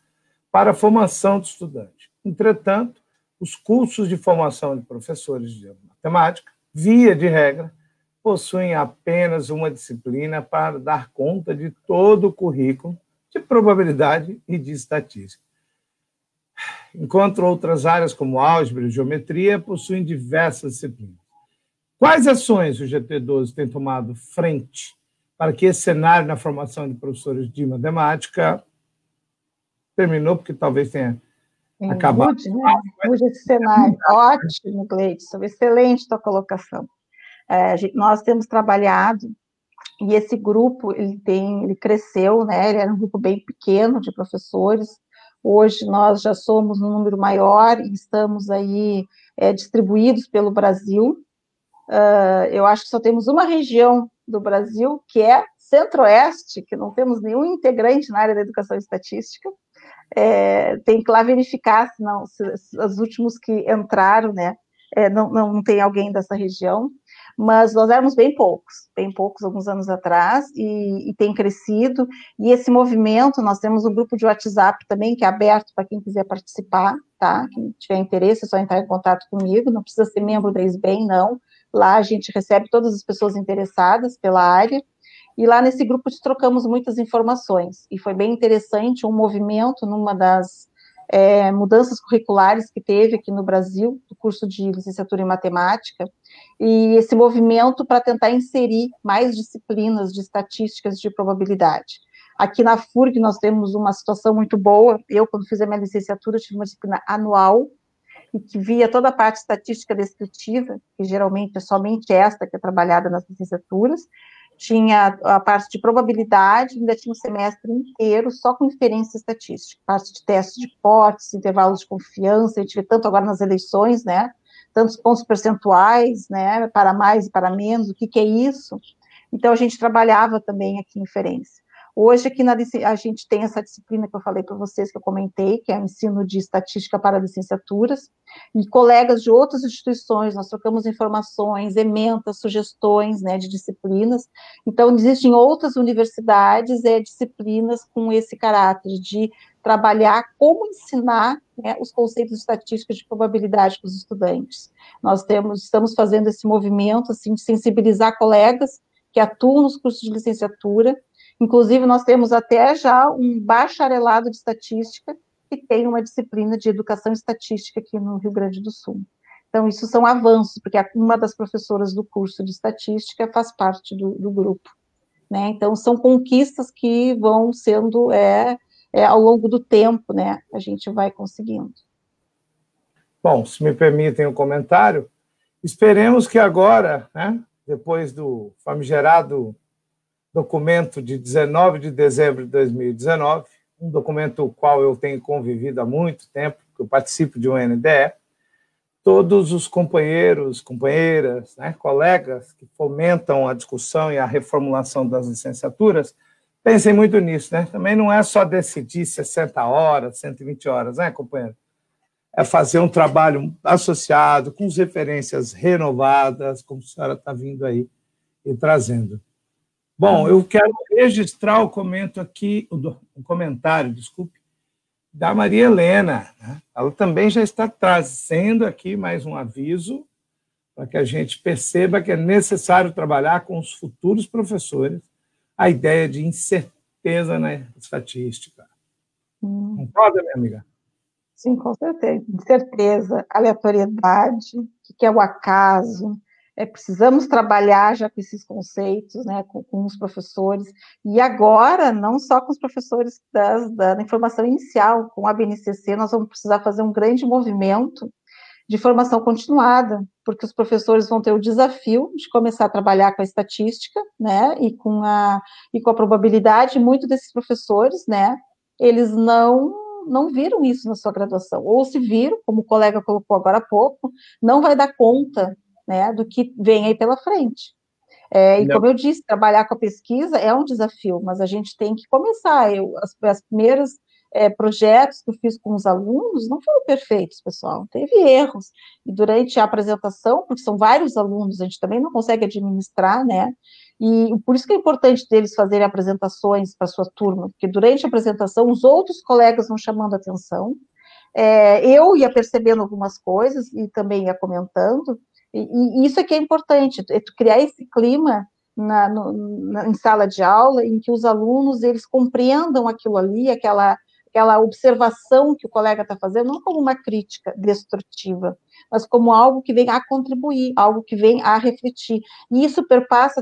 para a formação do estudante. Entretanto, os cursos de formação de professores de matemática, via de regra, possuem apenas uma disciplina para dar conta de todo o currículo de probabilidade e de estatística. Enquanto outras áreas, como álgebra e geometria, possuem diversas disciplinas. Quais ações o GT12 tem tomado frente para que esse cenário na formação de professores de matemática terminou, porque talvez tenha acabado. Mude, né? Mude esse cenário. Ótimo, Gleidson, excelente tua colocação. Nós temos trabalhado, e esse grupo ele cresceu, né? Ele era um grupo bem pequeno de professores. Hoje nós já somos um número maior e estamos aí distribuídos pelo Brasil. Eu acho que só temos uma região do Brasil, que é Centro-Oeste, que não temos nenhum integrante na área da educação estatística. Tem que lá verificar se os últimos que entraram, né, não tem alguém dessa região, mas nós éramos bem poucos alguns anos atrás, e tem crescido, e esse movimento, nós temos um grupo de WhatsApp também, que é aberto para quem quiser participar, tá? Quem tiver interesse, é só entrar em contato comigo, não precisa ser membro da SBEM, não. Lá a gente recebe todas as pessoas interessadas pela área, e lá nesse grupo trocamos muitas informações, e foi bem interessante um movimento numa das mudanças curriculares que teve aqui no Brasil, do curso de licenciatura em matemática, e esse movimento para tentar inserir mais disciplinas de estatísticas de probabilidade. Aqui na FURG nós temos uma situação muito boa, eu quando fiz a minha licenciatura tive uma disciplina anual, e que via toda a parte estatística descritiva, que geralmente é somente esta que é trabalhada nas licenciaturas, tinha a parte de probabilidade, ainda tinha um semestre inteiro só com inferência estatística, parte de testes de hipótese, intervalos de confiança, a gente vê tanto agora nas eleições, né, tantos pontos percentuais, né, para mais e para menos, o que é isso? Então, a gente trabalhava também aqui em inferência. Hoje, aqui a gente tem essa disciplina que eu falei para vocês, que eu comentei, que é o ensino de estatística para licenciaturas, e colegas de outras instituições, nós trocamos informações, ementas, sugestões, né, de disciplinas. Então, existem outras universidades, disciplinas com esse caráter de trabalhar como ensinar, né, os conceitos estatísticos de probabilidade para os estudantes. Estamos fazendo esse movimento, assim, de sensibilizar colegas que atuam nos cursos de licenciatura. Inclusive, nós temos até já um bacharelado de estatística que tem uma disciplina de educação estatística aqui no Rio Grande do Sul. Então, isso são avanços, porque uma das professoras do curso de estatística faz parte do grupo, né? Então, são conquistas que vão sendo, ao longo do tempo, né? A gente vai conseguindo. Bom, se me permitem um comentário, esperemos que agora, né, depois do famigerado documento de 19 de dezembro de 2019, um documento com o qual eu tenho convivido há muito tempo, que eu participo de um NDE, todos os companheiros, companheiras, né, colegas que fomentam a discussão e a reformulação das licenciaturas, pensem muito nisso, né? Também não é só decidir 60 horas, 120 horas, né, companheiro? É fazer um trabalho associado, com as referências renovadas, como a senhora está vindo aí e trazendo. Bom, eu quero registrar o comentário, desculpe, da Maria Helena, né? Ela também já está trazendo aqui mais um aviso para que a gente perceba que é necessário trabalhar com os futuros professores a ideia de incerteza na estatística. Concorda, minha amiga? Sim, com certeza. Incerteza, aleatoriedade, o que é o acaso. Precisamos trabalhar já com esses conceitos, né, com os professores, e agora, não só com os professores da informação inicial, com a BNCC, nós vamos precisar fazer um grande movimento de formação continuada, porque os professores vão ter o desafio de começar a trabalhar com a estatística, né, e com a probabilidade. Muitos desses professores, né, eles não viram isso na sua graduação, ou se viram, como o colega colocou agora há pouco, não vai dar conta, né, do que vem aí pela frente. E como eu disse, trabalhar com a pesquisa é um desafio, mas a gente tem que começar. As primeiras projetos que eu fiz com os alunos não foram perfeitos, pessoal, teve erros, e durante a apresentação, porque são vários alunos, a gente também não consegue administrar, né, e por isso que é importante deles fazerem apresentações para a sua turma, porque durante a apresentação os outros colegas vão chamando a atenção, eu ia percebendo algumas coisas e também ia comentando, e isso é que é importante, criar esse clima em sala de aula, em que os alunos, eles compreendam aquilo ali, aquela observação que o colega está fazendo, não como uma crítica destrutiva, mas como algo que vem a contribuir, algo que vem a refletir. E isso perpassa,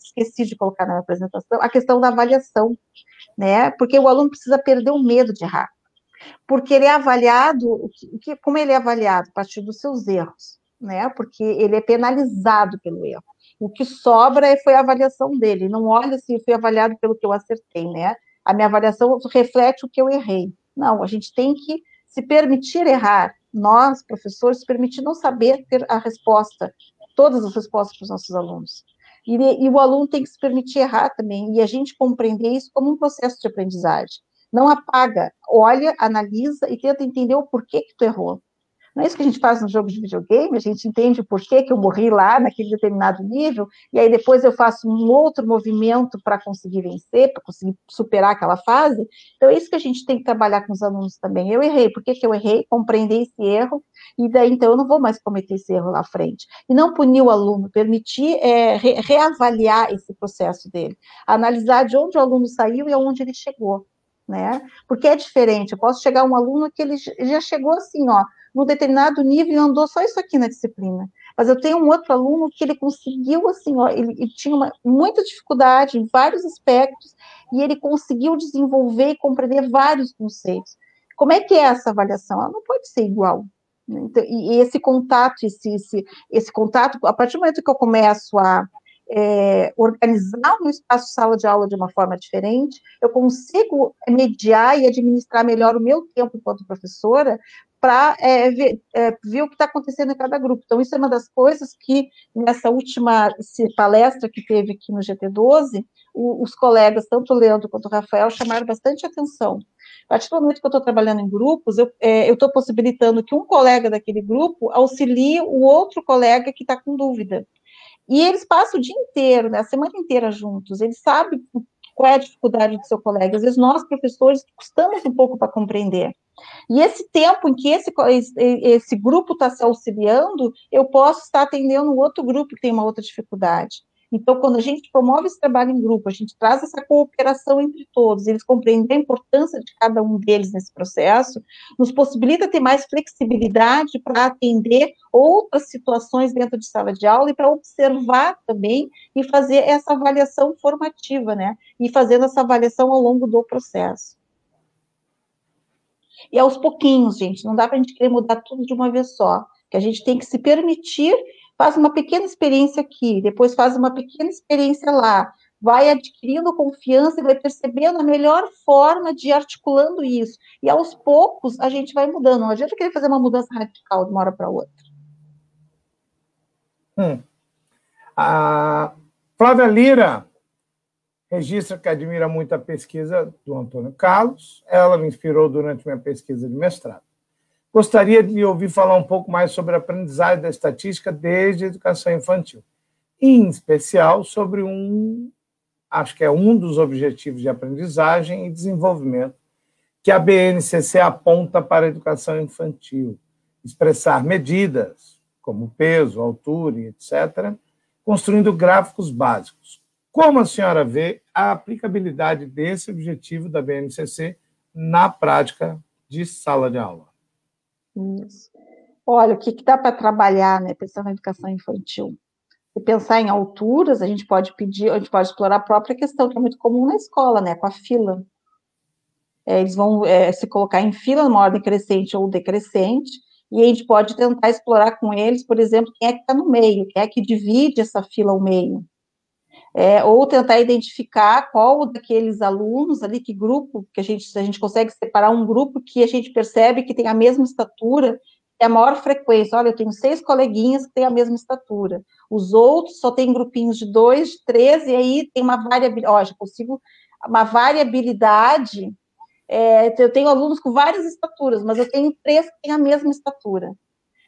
esqueci de colocar na minha apresentação, a questão da avaliação, né? Porque o aluno precisa perder o medo de errar. Porque ele é avaliado, como ele é avaliado? A partir dos seus erros, né? Porque ele é penalizado pelo erro. O que sobra foi a avaliação dele, não olha se eu fui avaliado pelo que eu acertei, né? A minha avaliação reflete o que eu errei. Não, a gente tem que se permitir errar. Nós, professores, se permitir não saber ter a resposta, todas as respostas para os nossos alunos. E o aluno tem que se permitir errar também, e a gente compreender isso como um processo de aprendizagem. Não apaga, olha, analisa e tenta entender o porquê que tu errou. Não é isso que a gente faz no jogo de videogame, a gente entende o porquê que eu morri lá naquele determinado nível, e aí depois eu faço um outro movimento para conseguir vencer, para conseguir superar aquela fase. Então é isso que a gente tem que trabalhar com os alunos também. Eu errei, por que que eu errei? Compreender esse erro, e daí então eu não vou mais cometer esse erro lá à frente. E não punir o aluno, permitir reavaliar esse processo dele, analisar de onde o aluno saiu e aonde ele chegou. Né? Porque é diferente, eu posso chegar a um aluno que ele já chegou assim, ó, num determinado nível e andou só isso aqui na disciplina. Mas eu tenho um outro aluno que ele conseguiu, assim, ó, ele tinha muita dificuldade em vários aspectos e ele conseguiu desenvolver e compreender vários conceitos. Como é que é essa avaliação? Ela não pode ser igual. Então, e esse contato, esse contato, a partir do momento que eu começo a organizar o espaço sala de aula de uma forma diferente, eu consigo mediar e administrar melhor o meu tempo enquanto professora para ver o que está acontecendo em cada grupo. Então, isso é uma das coisas que, nessa última palestra que teve aqui no GT12, os colegas, tanto o Leandro quanto o Rafael, chamaram bastante atenção. A partir do momento que eu estou trabalhando em grupos, eu estou possibilitando que um colega daquele grupo auxilie o outro colega que está com dúvida. E eles passam o dia inteiro, né, a semana inteira juntos, eles sabem qual é a dificuldade do seu colega. Às vezes nós, professores, custamos um pouco para compreender. E esse tempo em que esse grupo está se auxiliando, eu posso estar atendendo um outro grupo que tem uma outra dificuldade. Então, quando a gente promove esse trabalho em grupo, a gente traz essa cooperação entre todos, eles compreendem a importância de cada um deles nesse processo, nos possibilita ter mais flexibilidade para atender outras situações dentro de sala de aula e para observar também e fazer essa avaliação formativa, né? E fazendo essa avaliação ao longo do processo. E aos pouquinhos, gente, não dá para a gente querer mudar tudo de uma vez só, que a gente tem que se permitir, faz uma pequena experiência aqui, depois faz uma pequena experiência lá, vai adquirindo confiança e vai percebendo a melhor forma de ir articulando isso. E aos poucos a gente vai mudando, não adianta querer fazer uma mudança radical de uma hora para outra. A Flávia Lira registra que admira muito a pesquisa do Antônio Carlos. Ela me inspirou durante minha pesquisa de mestrado. Gostaria de ouvir falar um pouco mais sobre a aprendizagem da estatística desde a educação infantil, em especial sobre acho que é um dos objetivos de aprendizagem e desenvolvimento que a BNCC aponta para a educação infantil, expressar medidas, como peso, altura, etc., construindo gráficos básicos. Como a senhora vê a aplicabilidade desse objetivo da BNCC na prática de sala de aula? Isso. Olha, o que dá para trabalhar, né, pensando na educação infantil? Se pensar em alturas, a gente pode explorar a própria questão, que é muito comum na escola, né, com a fila. Eles vão se colocar em fila numa ordem crescente ou decrescente, e a gente pode tentar explorar com eles, por exemplo, quem é que está no meio, quem é que divide essa fila ao meio. Ou tentar identificar qual daqueles alunos ali, que grupo, que a gente consegue separar um grupo que a gente percebe que tem a mesma estatura, é a maior frequência. Olha, eu tenho 6 coleguinhas que têm a mesma estatura. Os outros só tem grupinhos de 2, de 3, e aí tem uma variabilidade. Já consigo uma variabilidade. Eu tenho alunos com várias estaturas, mas eu tenho 3 que têm a mesma estatura.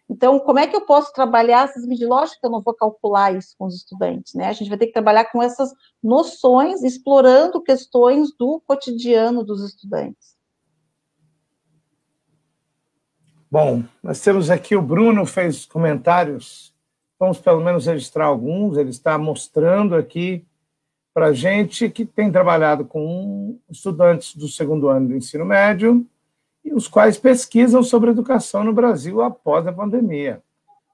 Então, como é que eu posso trabalhar essas medidas? Lógico que eu não vou calcular isso com os estudantes, né? A gente vai ter que trabalhar com essas noções, explorando questões do cotidiano dos estudantes. Bom, nós temos aqui, o Bruno fez comentários, vamos pelo menos registrar alguns, ele está mostrando aqui para a gente que tem trabalhado com estudantes do segundo ano do ensino médio, e os quais pesquisam sobre educação no Brasil após a pandemia,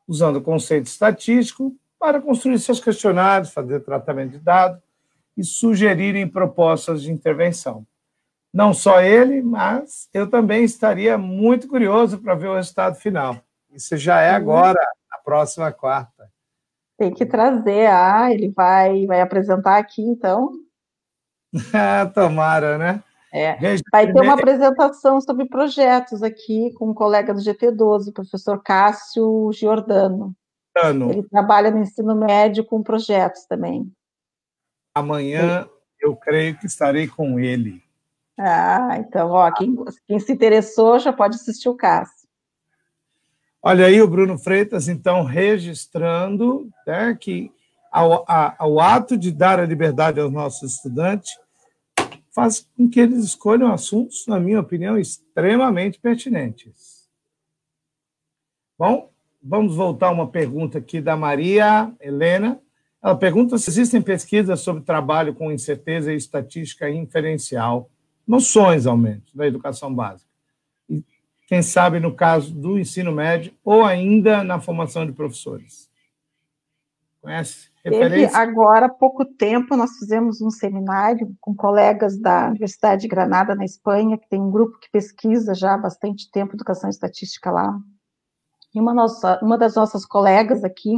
usando o conceito estatístico para construir seus questionários, fazer tratamento de dados e sugerirem propostas de intervenção. Não só ele, mas eu também estaria muito curioso para ver o resultado final. Isso já é agora, a próxima quarta. Tem que trazer, ele vai apresentar aqui, então. Tomara, né? Vai ter uma apresentação sobre projetos aqui com um colega do GT12, o professor Cássio Giordano. Ele trabalha no ensino médio com projetos também. Amanhã eu creio que estarei com ele. Ah, então, ó, quem se interessou já pode assistir o Cássio. Olha aí o Bruno Freitas, então, registrando, né, que ao ato de dar a liberdade aos nossos estudantes faz com que eles escolham assuntos, na minha opinião, extremamente pertinentes. Bom, vamos voltar a uma pergunta aqui da Maria Helena. Ela pergunta se existem pesquisas sobre trabalho com incerteza e estatística inferencial, noções, ao menos, da educação básica. E, quem sabe, no caso do ensino médio ou ainda na formação de professores. Conhece? Agora, há pouco tempo, nós fizemos um seminário com colegas da Universidade de Granada, na Espanha, que tem um grupo que pesquisa já há bastante tempo educação e estatística lá. E uma das nossas colegas aqui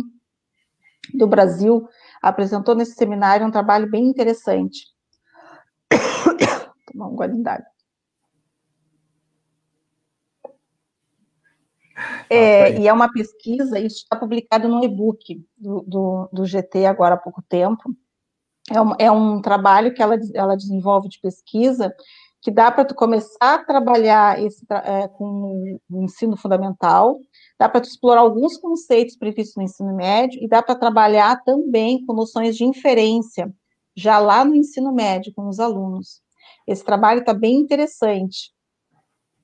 do Brasil apresentou nesse seminário um trabalho bem interessante. Tomar um golinho d'água. E é uma pesquisa, isso está publicado no e-book do GT agora há pouco tempo. É um trabalho que ela desenvolve de pesquisa que dá para tu começar a trabalhar com o ensino fundamental, dá para tu explorar alguns conceitos previstos no ensino médio e dá para trabalhar também com noções de inferência, já lá no ensino médio, com os alunos. Esse trabalho está bem interessante.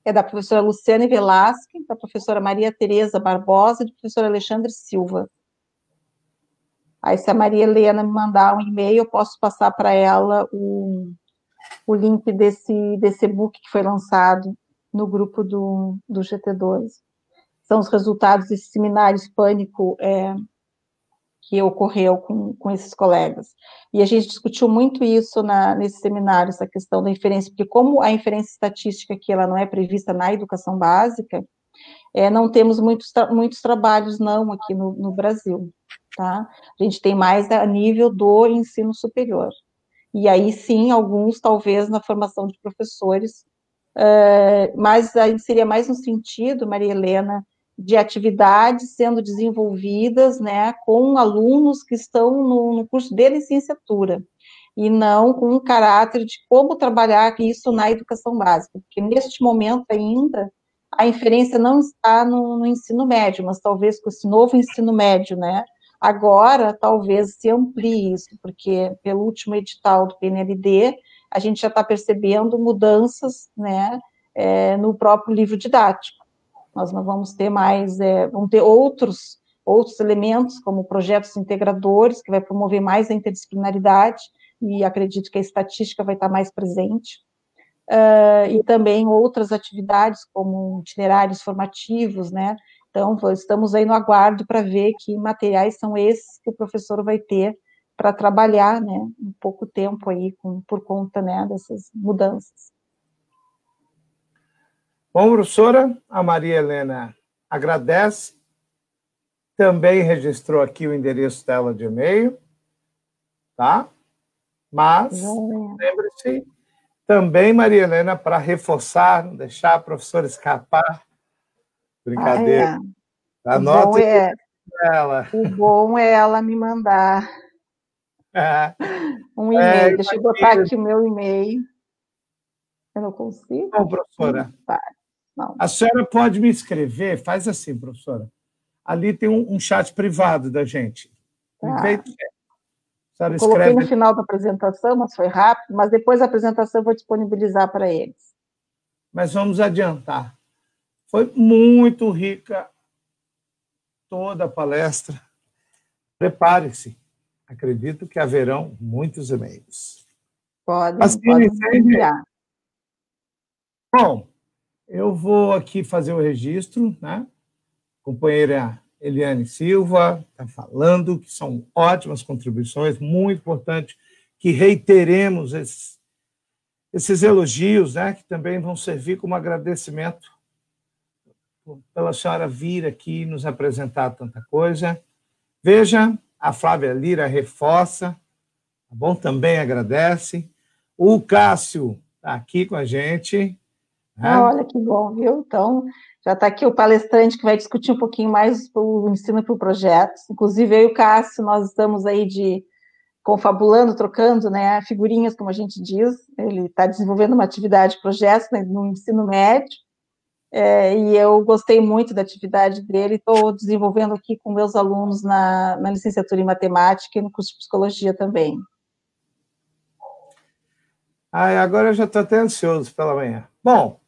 É da professora Luciane Velasque, da professora Maria Tereza Barbosa e do professor Alexandre Silva. Aí, se a Maria Helena me mandar um e-mail, eu posso passar para ela o link desse e-book que foi lançado no grupo do GT2. São os resultados desse seminário hispânico que ocorreu com esses colegas. E a gente discutiu muito isso nesse seminário, essa questão da inferência, porque como a inferência estatística aqui ela não é prevista na educação básica, não temos muitos trabalhos não aqui no Brasil, tá? A gente tem mais a nível do ensino superior. E aí sim, alguns talvez na formação de professores, mas aí seria mais no sentido, Maria Helena, de atividades sendo desenvolvidas, né, com alunos que estão no curso de licenciatura, e não com um caráter de como trabalhar isso na educação básica, porque neste momento ainda a inferência não está no ensino médio, mas talvez com esse novo ensino médio, né, agora talvez se amplie isso, porque pelo último edital do PNLD, a gente já está percebendo mudanças, né, no próprio livro didático. Nós não vamos ter mais, vamos ter outros elementos, como projetos integradores, que vai promover mais a interdisciplinaridade, e acredito que a estatística vai estar mais presente, e também outras atividades, como itinerários formativos, né? Então, estamos aí no aguardo para ver que materiais são esses que o professor vai ter para trabalhar, né, em pouco tempo aí, por conta, né, dessas mudanças. Bom, professora, a Maria Helena agradece, também registrou aqui o endereço dela de e-mail, tá? Mas, lembre-se, também, Maria Helena, para reforçar, não deixar a professora escapar, brincadeira, anota ela. O bom é ela me mandar um e-mail, deixa eu botar aqui o meu e-mail. Eu não consigo? Bom, professora, não. A senhora pode me escrever, faz assim, professora. Ali tem um chat privado da gente. Eu coloquei no final da apresentação, mas foi rápido, mas depois da apresentação eu vou disponibilizar para eles. Mas vamos adiantar. Foi muito rica toda a palestra. Prepare-se. Acredito que haverão muitos e-mails. Podem enviar. Bom, eu vou aqui fazer o registro, né? Companheira Eliane Silva está falando que são ótimas contribuições, muito importante que reiteremos esses elogios, né? Que também vão servir como agradecimento pela senhora vir aqui nos apresentar tanta coisa. Veja, a Flávia Lira reforça, tá bom? Também agradece. O Cássio está aqui com a gente. Olha que bom, viu? Então, Já está aqui o palestrante que vai discutir um pouquinho mais o ensino por projetos. Inclusive, eu e o Cássio, nós estamos aí confabulando, trocando, né, figurinhas, como a gente diz. Ele está desenvolvendo uma atividade de projetos, né, no ensino médio, e eu gostei muito da atividade dele, estou desenvolvendo aqui com meus alunos na licenciatura em matemática e no curso de psicologia também. Agora eu já estou até ansioso pela manhã. Bom,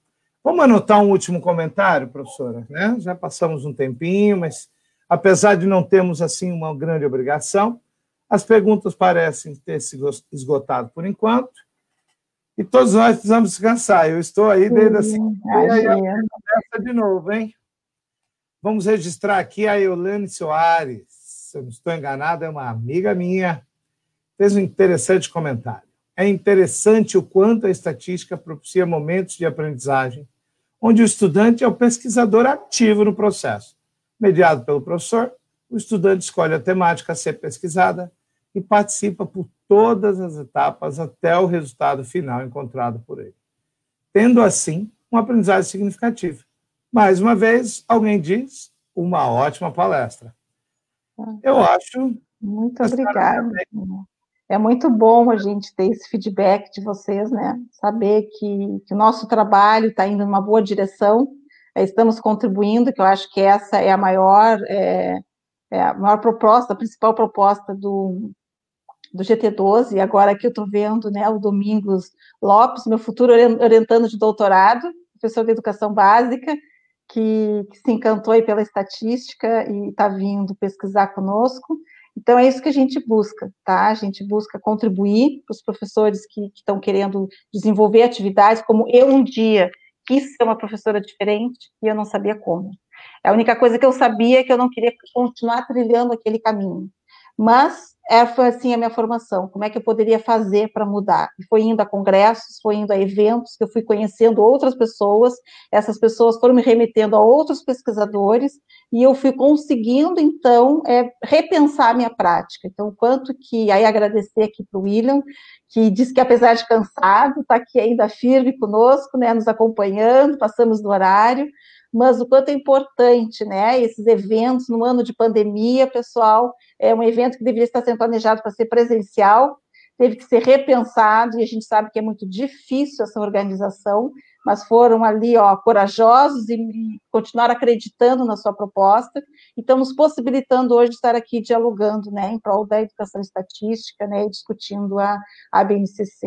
vamos anotar um último comentário, professora, né? Já passamos um tempinho, mas apesar de não termos assim uma grande obrigação, as perguntas parecem ter se esgotado por enquanto, e todos nós precisamos descansar. Eu estou aí desde assim, e aí começa de novo, hein? Vamos registrar aqui a Eulane Soares, se eu não estou enganado, é uma amiga minha, fez um interessante comentário. É interessante o quanto a estatística propicia momentos de aprendizagem, onde o estudante é o pesquisador ativo no processo. Mediado pelo professor, o estudante escolhe a temática a ser pesquisada e participa por todas as etapas até o resultado final encontrado por ele, tendo, assim, uma aprendizagem significativa. Mais uma vez, alguém diz, uma ótima palestra. Eu acho... Muito obrigada. É muito bom a gente ter esse feedback de vocês, né? Saber que o nosso trabalho está indo numa boa direção, estamos contribuindo, que eu acho que essa é a maior proposta, a principal proposta do GT12, e agora que eu estou vendo, né, o Domingos Lopes, meu futuro orientando de doutorado, professor de educação básica, que se encantou aí pela estatística e está vindo pesquisar conosco. Então, é isso que a gente busca, tá? A gente busca contribuir para os professores que estão querendo desenvolver atividades, como eu um dia quis ser uma professora diferente e eu não sabia como. A única coisa que eu sabia é que eu não queria continuar trilhando aquele caminho. Mas foi assim a minha formação, como é que eu poderia fazer para mudar? E foi indo a congressos, foi indo a eventos, que eu fui conhecendo outras pessoas, essas pessoas foram me remetendo a outros pesquisadores, e eu fui conseguindo, então, repensar a minha prática. Então, quanto que, aí agradecer aqui para o William, que disse que apesar de cansado, está aqui ainda firme conosco, né, nos acompanhando, passamos do horário, mas o quanto é importante, né, esses eventos no ano de pandemia, pessoal, é um evento que deveria estar sendo planejado para ser presencial, teve que ser repensado, e a gente sabe que é muito difícil essa organização, mas foram ali, corajosos e continuaram acreditando na sua proposta, e estamos possibilitando hoje estar aqui dialogando, né, em prol da educação estatística, né, e discutindo a BNCC.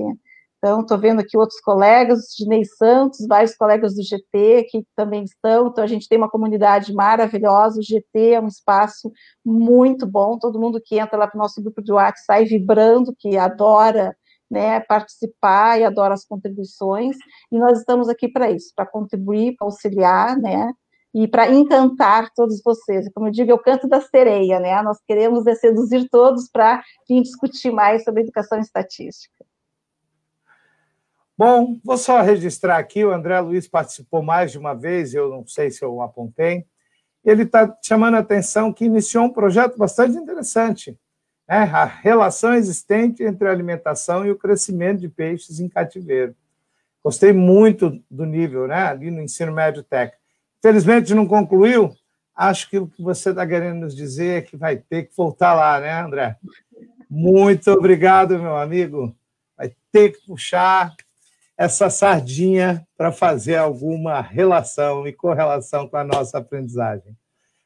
Então, estou vendo aqui outros colegas, Dinei Santos, vários colegas do GT que também estão, então a gente tem uma comunidade maravilhosa, o GT é um espaço muito bom, todo mundo que entra lá para o nosso grupo de WhatsApp sai vibrando, que adora, né, participar e adora as contribuições, e nós estamos aqui para isso, para contribuir, para auxiliar, né, e para encantar todos vocês. Como eu digo, eu canto da sereia, né, nós queremos seduzir todos para vir discutir mais sobre educação estatística. Bom, vou só registrar aqui, o André Luiz participou mais de uma vez, eu não sei se eu apontei, ele está chamando a atenção que iniciou um projeto bastante interessante, né? A relação existente entre a alimentação e o crescimento de peixes em cativeiro. Gostei muito do nível, né? Ali no ensino médio técnico. Infelizmente não concluiu, acho que o que você está querendo nos dizer é que vai ter que voltar lá, né, André? Muito obrigado, meu amigo. Vai ter que puxar essa sardinha para fazer alguma relação e correlação com a nossa aprendizagem.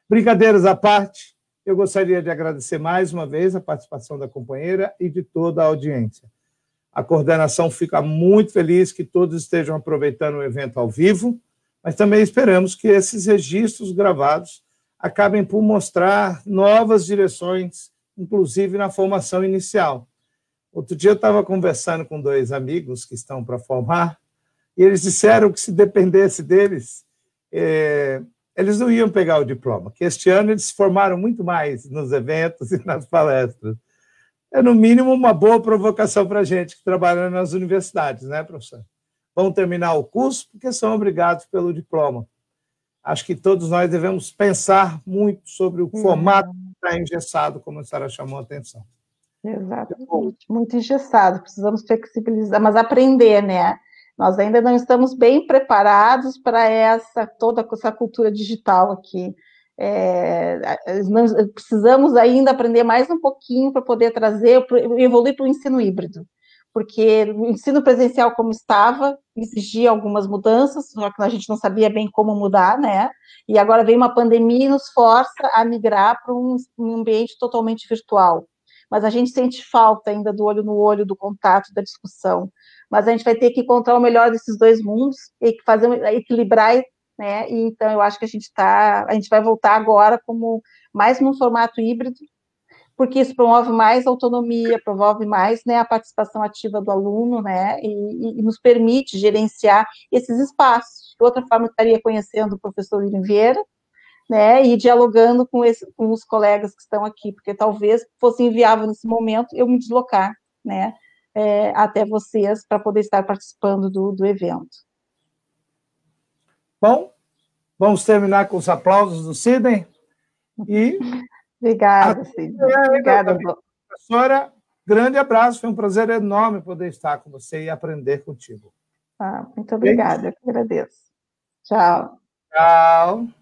Brincadeiras à parte, eu gostaria de agradecer mais uma vez a participação da companheira e de toda a audiência. A coordenação fica muito feliz que todos estejam aproveitando o evento ao vivo, mas também esperamos que esses registros gravados acabem por mostrar novas direções, inclusive na formação inicial. Outro dia eu estava conversando com 2 amigos que estão para formar, e eles disseram que se dependesse deles, eles não iam pegar o diploma, que este ano eles se formaram muito mais nos eventos e nas palestras. É, no mínimo, uma boa provocação para a gente que trabalha nas universidades, né, professor? Vão terminar o curso porque são obrigados pelo diploma. Acho que todos nós devemos pensar muito sobre o formato que está engessado, como a senhora chamou a atenção. Exatamente, muito engessado, precisamos flexibilizar, mas aprender, né? Nós ainda não estamos bem preparados para toda essa cultura digital aqui. Precisamos ainda aprender mais um pouquinho para poder evoluir para o ensino híbrido, porque o ensino presencial como estava, exigia algumas mudanças, só que a gente não sabia bem como mudar, né? E agora vem uma pandemia e nos força a migrar para um ambiente totalmente virtual. Mas a gente sente falta ainda do olho no olho, do contato, da discussão. Mas a gente vai ter que encontrar o melhor desses dois mundos e equilibrar, né? E então eu acho que a gente vai voltar agora como mais num formato híbrido, porque isso promove mais autonomia, promove mais, né, a participação ativa do aluno, né, e nos permite gerenciar esses espaços. De outra forma, eu estaria conhecendo o professor Oliveira, né, e dialogando com os colegas que estão aqui, porque talvez fosse inviável nesse momento eu me deslocar, né, até vocês para poder estar participando do evento. Bom, vamos terminar com os aplausos do Sidney e... Obrigada, Sidney. Obrigada, professora. Grande abraço, foi um prazer enorme poder estar com você e aprender contigo. Muito obrigada, eu que agradeço. Tchau. Tchau.